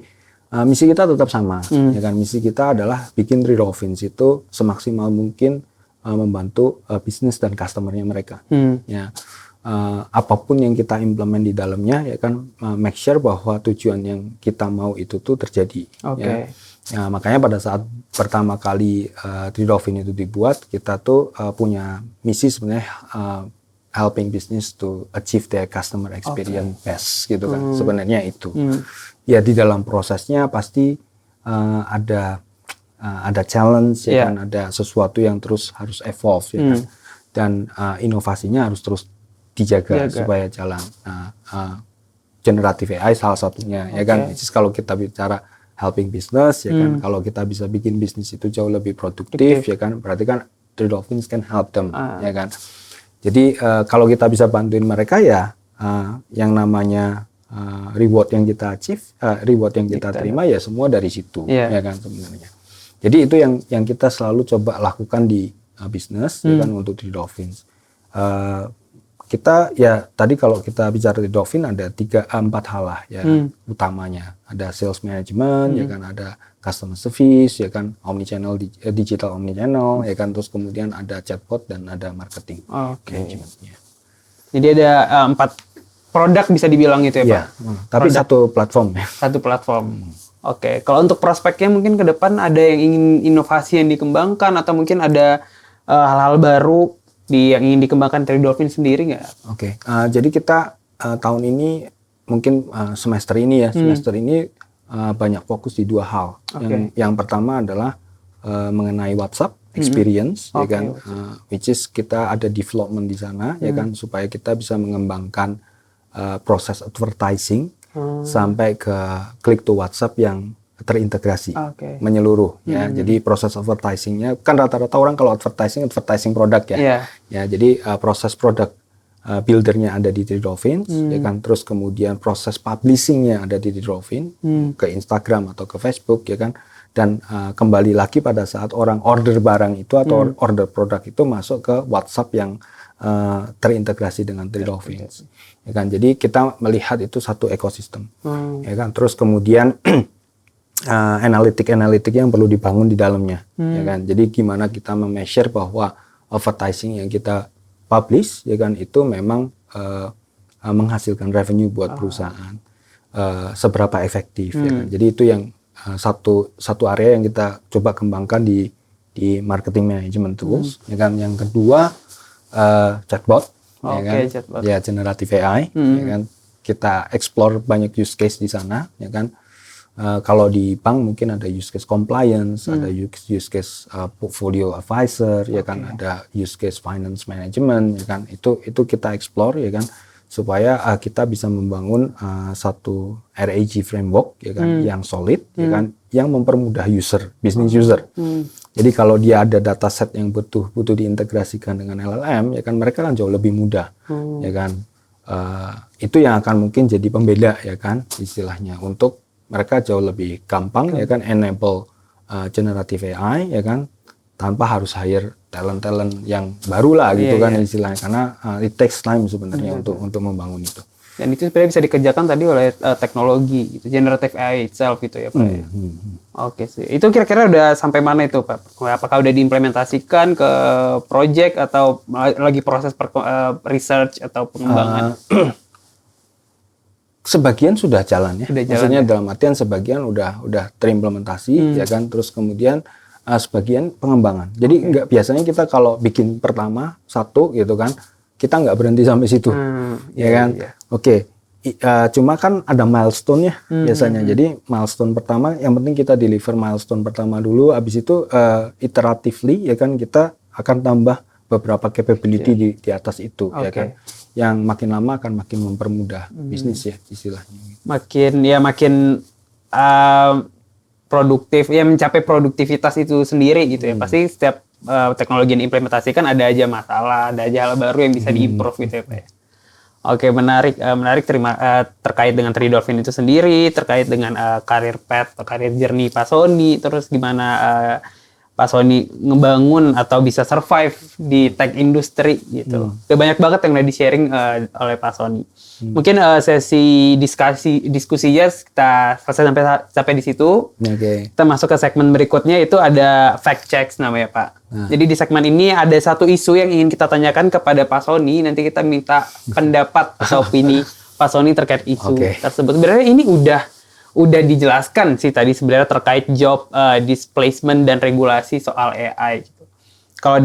misi kita tetap sama, ya kan. Misi kita adalah bikin Three Dolphins itu semaksimal mungkin membantu bisnis dan customernya mereka. Ya, apapun yang kita implement di dalamnya, ya kan, make sure bahwa tujuan yang kita mau itu tuh terjadi. Ya, makanya pada saat pertama kali Three Dolphins itu dibuat, kita tuh punya misi sebenarnya helping business to achieve their customer experience best gitu kan. Sebenarnya itu. Ya di dalam prosesnya pasti ada challenge, ya kan, ada sesuatu yang terus harus evolve, ya kan. Dan inovasinya harus terus dijaga supaya jalan. Generative AI salah satunya, ya kan. Kalau kita bicara helping business, ya kan, kalau kita bisa bikin bisnis itu jauh lebih produktif, ya kan, berarti kan Three Dolphins can help them, ya kan. Jadi kalau kita bisa bantuin mereka ya, yang namanya reward yang kita achieve, reward yang kita terima ya semua dari situ, ya kan sebenarnya. Jadi itu yang kita selalu coba lakukan di bisnis, ya kan, untuk Three Dolphins. Kita ya tadi kalau kita bicara Three Dolphins ada 4 hal lah ya utamanya. Ada sales management, ya kan, ada customer service, ya kan, omnichannel, digital omnichannel, ya kan, terus kemudian ada chatbot dan ada marketing. Managementnya. Jadi ada 4 produk bisa dibilang itu ya Pak? Tapi satu platform ya. Satu platform. Kalau untuk prospeknya mungkin ke depan ada yang ingin inovasi yang dikembangkan atau mungkin ada hal-hal baru yang ingin dikembangkan Three Dolphins sendiri nggak? Jadi kita tahun ini mungkin semester ini banyak fokus di 2 hal. Yang pertama adalah mengenai WhatsApp experience, ya kan, which is kita ada development di sana, ya kan, supaya kita bisa mengembangkan proses advertising sampai ke click to WhatsApp yang terintegrasi, menyeluruh, ya. Jadi proses advertisingnya kan rata-rata orang kalau advertising produk ya. Ya, jadi proses produk buildernya ada di Three Dolphins, ya kan, terus kemudian proses publishingnya ada di Three Dolphins, ke Instagram atau ke Facebook, ya kan, dan kembali lagi pada saat orang order barang itu atau order produk itu masuk ke WhatsApp yang terintegrasi dengan Three Dolphins, ya kan. Jadi kita melihat itu satu ekosistem, ya kan, terus kemudian analitik yang perlu dibangun di dalamnya, ya kan. Jadi gimana kita memeasure bahwa advertising yang kita publish, ya kan, itu memang menghasilkan revenue buat perusahaan, seberapa efektif, ya kan. Jadi itu yang satu area yang kita coba kembangkan di marketing management tools, ya kan. Yang kedua chatbot, ya kan, chatbot. Ya generative AI, ya kan. Kita explore banyak use case di sana, ya kan. Kalau di bank mungkin ada use case compliance, ada use case portfolio advisor, ya kan, ada use case finance management, ya kan. Itu kita explore, ya kan, supaya kita bisa membangun satu RAG framework, ya kan, yang solid, ya kan, yang mempermudah business user. Jadi kalau dia ada dataset yang butuh diintegrasikan dengan LLM, ya kan, mereka kan jauh lebih mudah, ya kan. Itu yang akan mungkin jadi pembeda, ya kan, istilahnya, untuk mereka jauh lebih gampang, ya kan, enable generative AI, ya kan, tanpa harus hire talent yang baru lah gitu kan istilahnya, karena it takes time sebenarnya untuk membangun itu. Dan itu sebenarnya bisa dikerjakan tadi oleh teknologi, gitu, generative AI itself gitu ya Pak. Oke sih. Itu kira-kira udah sampai mana itu Pak? Apakah udah diimplementasikan ke project atau lagi proses research atau pengembangan? Sebagian sudah jalan ya. Maksudnya dalam artian sebagian udah terimplementasi, ya kan, terus kemudian sebagian pengembangan. Jadi nggak, biasanya kita kalau bikin pertama satu gitu kan, kita nggak berhenti sampai situ, ya kan. Oke. Cuma kan ada milestone-nya biasanya. Jadi milestone pertama, yang penting kita deliver milestone pertama dulu, habis itu iteratively, ya kan, kita akan tambah beberapa capability di atas itu, ya kan. Yang makin lama akan makin mempermudah bisnis ya istilahnya. Makin produktif, ya mencapai produktivitas itu sendiri gitu ya. Pasti setiap teknologi yang diimplementasikan ada aja masalah, ada aja hal baru yang bisa diimprove gitu ya Pak. Oke, menarik terkait dengan 3Dolphin itu sendiri, terkait dengan karir path atau karir journey Pak Sony, terus gimana Pak Sony ngebangun atau bisa survive di tech industry gitu. Udah banyak banget yang udah di-sharing oleh Pak Sony. Mungkin sesi diskusinya kita selesai sampai di situ. Kita masuk ke segmen berikutnya, itu ada fact checks namanya Pak. Jadi di segmen ini ada satu isu yang ingin kita tanyakan kepada Pak Sony. Nanti kita minta pendapat atau opini Pak Sony terkait isu tersebut. Sebenarnya ini udah dijelaskan sih tadi sebenarnya terkait job displacement dan regulasi soal AI gitu. Kalau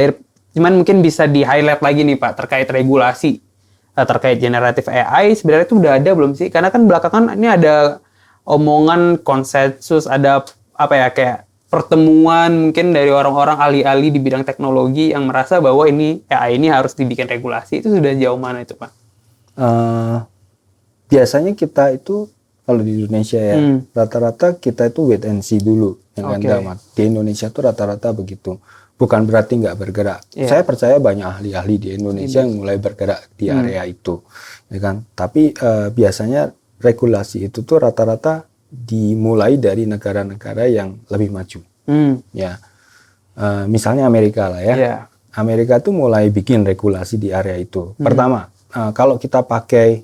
cuman mungkin bisa di-highlight lagi nih Pak terkait regulasi terkait generative AI, sebenarnya itu udah ada belum sih? Karena kan belakangan ini ada omongan konsensus, ada kayak pertemuan mungkin dari orang-orang ahli-ahli di bidang teknologi yang merasa bahwa ini AI ini harus dibikin regulasi. Itu sudah jauh mana itu Pak? Biasanya kita itu kalau di Indonesia ya, rata-rata kita itu wait and see dulu. Di Indonesia tuh rata-rata begitu. Bukan berarti nggak bergerak. Saya percaya banyak ahli-ahli di Indonesia yang mulai bergerak di area itu, ya kan. Tapi biasanya regulasi itu tuh rata-rata dimulai dari negara-negara yang lebih maju. Ya, misalnya Amerika lah ya. Amerika tuh mulai bikin regulasi di area itu. Pertama, kalau kita pakai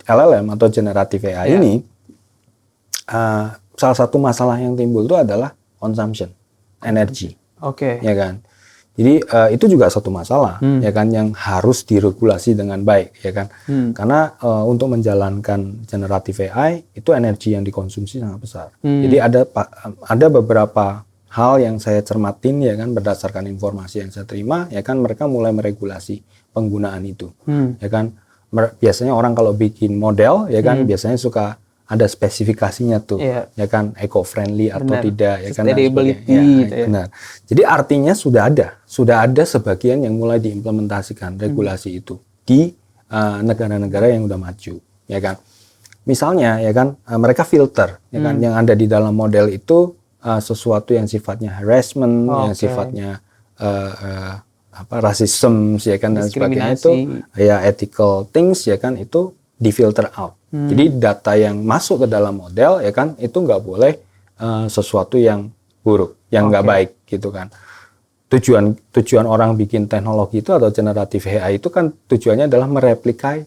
LLM atau generative AI ini, salah satu masalah yang timbul itu adalah consumption energi, ya kan. Jadi itu juga satu masalah, ya kan, yang harus diregulasi dengan baik, ya kan. Karena untuk menjalankan generative AI itu energi yang dikonsumsi sangat besar. Jadi ada beberapa hal yang saya cermatin, ya kan, berdasarkan informasi yang saya terima, ya kan, mereka mulai meregulasi penggunaan itu, ya kan. Biasanya orang kalau bikin model, ya kan, biasanya suka ada spesifikasinya tuh, ya kan, eco-friendly atau tidak, ya kan, benar. Jadi artinya sudah ada sebagian yang mulai diimplementasikan regulasi itu di negara-negara yang udah maju, ya kan. Misalnya, ya kan, mereka filter, ya kan, yang ada di dalam model itu sesuatu yang sifatnya harassment, yang sifatnya rasisme, ya kan, dan sebagainya itu, ya ethical things, ya kan, itu difilter out. Jadi data yang masuk ke dalam model, ya kan, itu nggak boleh sesuatu yang buruk, yang nggak baik, gitu kan. Tujuan orang bikin teknologi itu atau generative AI itu kan tujuannya adalah mereplika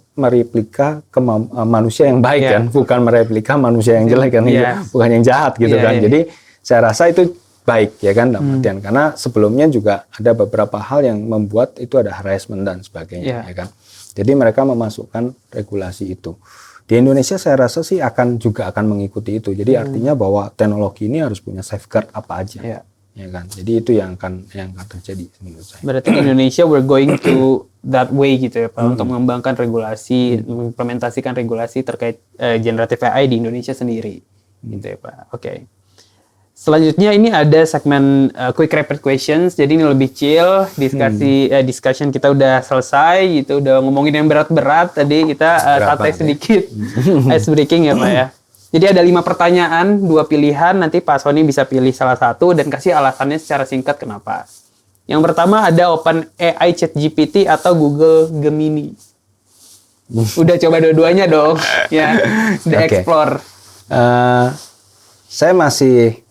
manusia yang baik, kan, bukan mereplika manusia yang jelek, kan, bukan yang jahat, gitu kan. Jadi saya rasa itu baik, ya kan, dalam artian karena sebelumnya juga ada beberapa hal yang membuat itu ada harassment dan sebagainya, ya kan. Jadi mereka memasukkan regulasi itu. Di Indonesia saya rasa sih akan mengikuti itu. Jadi artinya bahwa teknologi ini harus punya safeguard apa aja, ya kan. Jadi itu yang akan terjadi menurut saya. Berarti di Indonesia we're going to that way gitu ya Pak, untuk mengembangkan regulasi, mengimplementasikan regulasi terkait generative AI di Indonesia sendiri, gitu ya Pak. Oke. Selanjutnya ini ada segmen quick rapid questions, jadi ini lebih chill, discussion kita udah selesai, gitu, udah ngomongin yang berat-berat, tadi kita santai sedikit, ice breaking ya Pak ya. Jadi ada 5 pertanyaan, 2 pilihan, nanti Pak Sony bisa pilih salah satu dan kasih alasannya secara singkat kenapa. Yang pertama ada OpenAI ChatGPT atau Google Gemini. Udah coba dua-duanya dong, ya, udah explore. Saya masih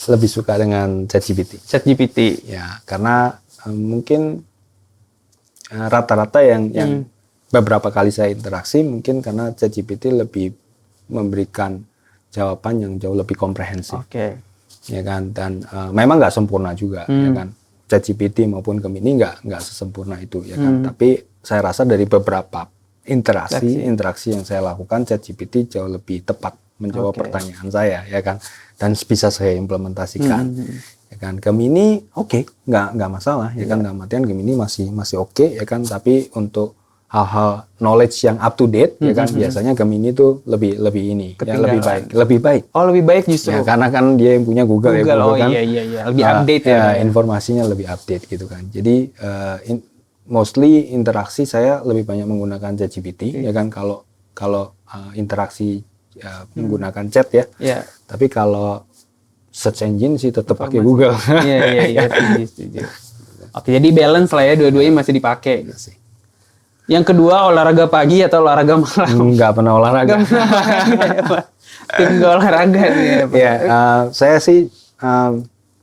lebih suka dengan ChatGPT. ChatGPT. Ya, karena mungkin rata-rata yang beberapa kali saya interaksi mungkin karena ChatGPT lebih memberikan jawaban yang jauh lebih komprehensif. Oke. Ya kan, dan memang nggak sempurna juga, ya kan. ChatGPT maupun Gemini nggak sesempurna itu, ya kan. Tapi saya rasa dari beberapa interaksi yang saya lakukan, ChatGPT jauh lebih tepat menjawab pertanyaan saya, ya kan. Dan bisa saya implementasikan, ya kan. Gemini nggak masalah, ya kan. Dalam artian Gemini masih oke, ya kan. Tapi untuk hal-hal knowledge yang up to date, ya kan, biasanya Gemini itu lebih ini, ya, lebih baik. Oh, lebih baik justru. Ya, karena kan dia yang punya Google ya, kan. Iya, lebih update ya. Informasinya lebih update gitu kan. Jadi mostly interaksi saya lebih banyak menggunakan ChatGPT, ya kan. Kalau interaksi menggunakan chat ya. Tapi kalau search engine sih tetap pakai Google. Iya, setuju. Oke, jadi balance lah ya, dua-duanya masih dipakai. Yang kedua, olahraga pagi atau olahraga malam? Nggak pernah olahraga. Tim nggak olahraga nih ya, Pak. Ya, saya sih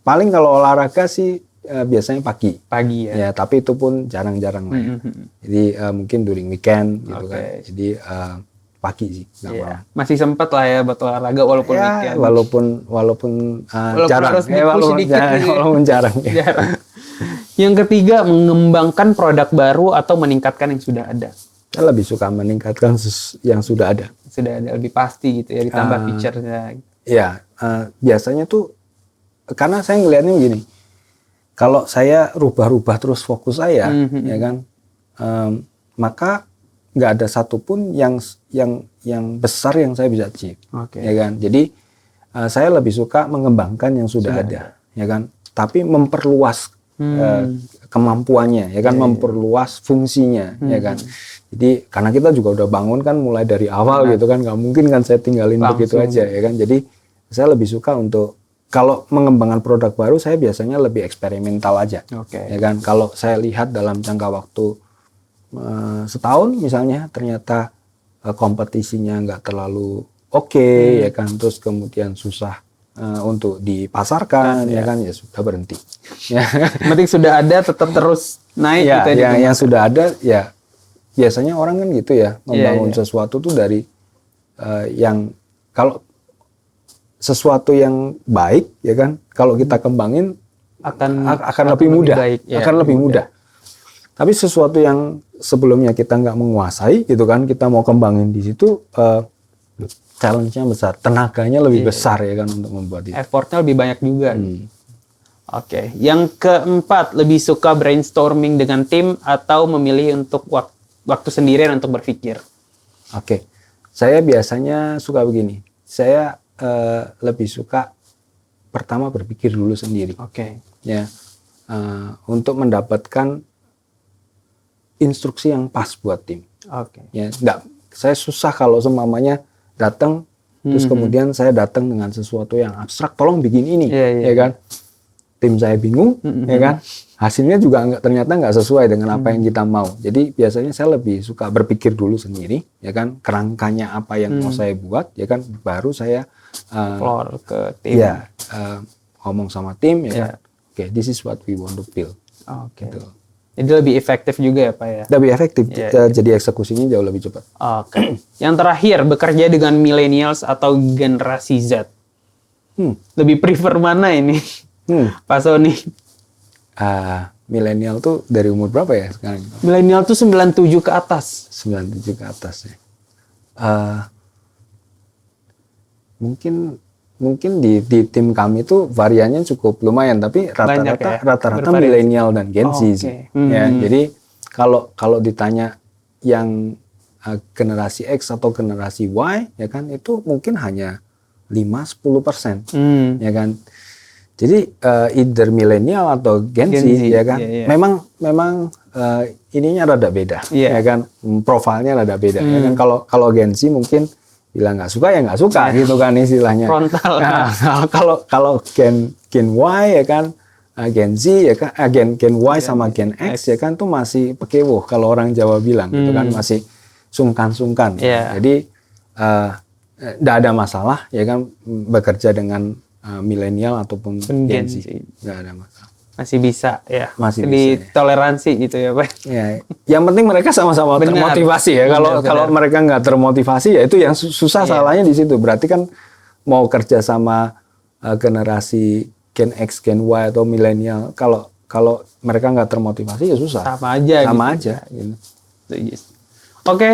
paling kalau olahraga sih biasanya pagi. Pagi ya. Ya, tapi itu pun jarang-jarang lah ya. Jadi mungkin during weekend gitu kan. Jadi pagi sih, nggak malam. Masih sempat lah ya buat olahraga walaupun weekend. Walaupun jarang. Harus Walaupun jarang. Jarang. Yang ketiga, mengembangkan produk baru atau meningkatkan yang sudah ada. Saya lebih suka meningkatkan yang sudah ada. Sudah ada, lebih pasti gitu ya, ditambah feature-nya. Ya, biasanya tuh, karena saya ngelihatnya begini, kalau saya rubah-rubah terus fokus saya, ya kan, maka nggak ada satupun yang besar yang saya bisa achieve, ya kan. Jadi saya lebih suka mengembangkan yang sudah ada, ya kan. Tapi memperluas kemampuannya, ya kan, memperluas fungsinya, ya kan. Jadi karena kita juga udah bangun kan mulai dari awal gitu kan, nggak mungkin kan saya tinggalin begitu aja, ya kan. Jadi saya lebih suka untuk kalau mengembangkan produk baru, saya biasanya lebih eksperimental aja, ya kan. Kalau saya lihat dalam jangka waktu setahun misalnya, ternyata kompetisinya nggak terlalu ya kan, terus kemudian susah untuk dipasarkan, ya kan, ya sudah berhenti. Penting sudah ada, tetap terus naik. Ya, yang sudah ada, ya biasanya orang kan gitu ya, membangun sesuatu tuh dari yang kalau sesuatu yang baik, ya kan, kalau kita kembangin akan lebih mudah, lebih mudah. Tapi sesuatu yang sebelumnya kita nggak menguasai, gitu kan, kita mau kembangin di situ. Challenge-nya besar, tenaganya lebih besar, ya kan, untuk membuat itu. Effortnya lebih banyak juga. Oke. Yang keempat, lebih suka brainstorming dengan tim atau memilih untuk waktu sendirian untuk berpikir? Oke. Saya biasanya suka begini. Saya lebih suka pertama berpikir dulu sendiri. Ya. Untuk mendapatkan instruksi yang pas buat tim. Ya, saya susah kalau seumpamanya datang terus kemudian saya datang dengan sesuatu yang abstrak, tolong bikin ini, ya kan, tim saya bingung, ya kan, hasilnya juga ternyata nggak sesuai dengan apa yang kita mau. Jadi biasanya saya lebih suka berpikir dulu sendiri, ya kan, kerangkanya apa yang mau saya buat, ya kan, baru saya explore ke tim, ngomong sama tim, ya kan, this is what we want to build. Gitu. Jadi lebih efektif juga ya Pak ya? Lebih efektif, jadi eksekusinya jauh lebih cepat. Yang terakhir, bekerja dengan millennials atau generasi Z? Lebih prefer mana ini? Pak Sony? Milenial tuh dari umur berapa ya sekarang? Milenial tuh 97 ke atas. 97 ke atas ya. Mungkin di tim kami tuh variannya cukup lumayan, tapi rata-rata milenial dan Gen Z sih. Ya, jadi kalau ditanya yang generasi X atau generasi Y, ya kan, itu mungkin hanya 5-10%, ya kan. Jadi either milenial atau Gen Z, ya kan. Memang ininya rada beda, ya kan. Profilnya rada beda, ya kan. Kalau Gen Z mungkin bilang nggak suka ya nggak suka, gitu kan istilahnya. Frontal. Nah, kalau Gen Y, ya kan, Gen Z, ya kan, Gen Y sama Gen X, ya kan, tuh masih pekewoh kalau orang Jawa bilang, gitu kan, masih sungkan-sungkan. Jadi nggak ada masalah, ya kan, bekerja dengan milenial ataupun Gen Z, nggak ada masalah. Masih bisa ya, masih ditoleransi gitu ya Pak. Ya, yang penting mereka sama-sama termotivasi ya. Kalau mereka nggak termotivasi, ya itu yang susah. Salahnya di situ. Berarti kan mau kerja sama generasi Gen X, Gen Y atau milenial, kalau mereka nggak termotivasi ya susah. Sama aja. Gitu. Oke,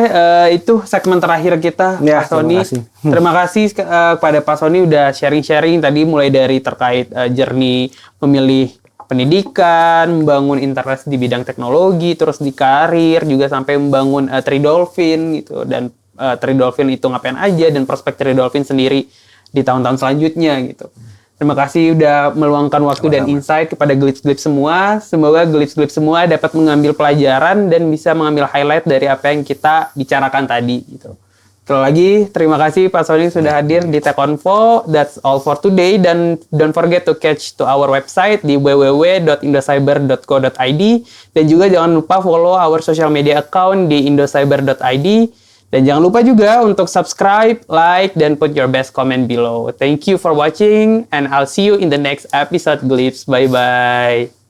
itu segmen terakhir kita, Pak Sony. Terima kasih kepada Pak Sony udah sharing-sharing tadi, mulai dari terkait journey memilih pendidikan, membangun interest di bidang teknologi, terus di karir, juga sampai membangun Tridolphin gitu, dan Tridolphin itu ngapain aja, dan prospek Tridolphin sendiri di tahun-tahun selanjutnya gitu. Terima kasih udah meluangkan waktu dan insight kepada Glips-Glips semua. Semoga Glips-Glips semua dapat mengambil pelajaran dan bisa mengambil highlight dari apa yang kita bicarakan tadi gitu. Sekali lagi, terima kasih Pak Sony sudah hadir di TechConvo. That's all for today. Dan don't forget to catch to our website di www.indocyber.co.id. Dan juga jangan lupa follow our social media account di indocyber.id. Dan jangan lupa juga untuk subscribe, like, dan put your best comment below. Thank you for watching, and I'll see you in the next episode, Glips. Bye-bye.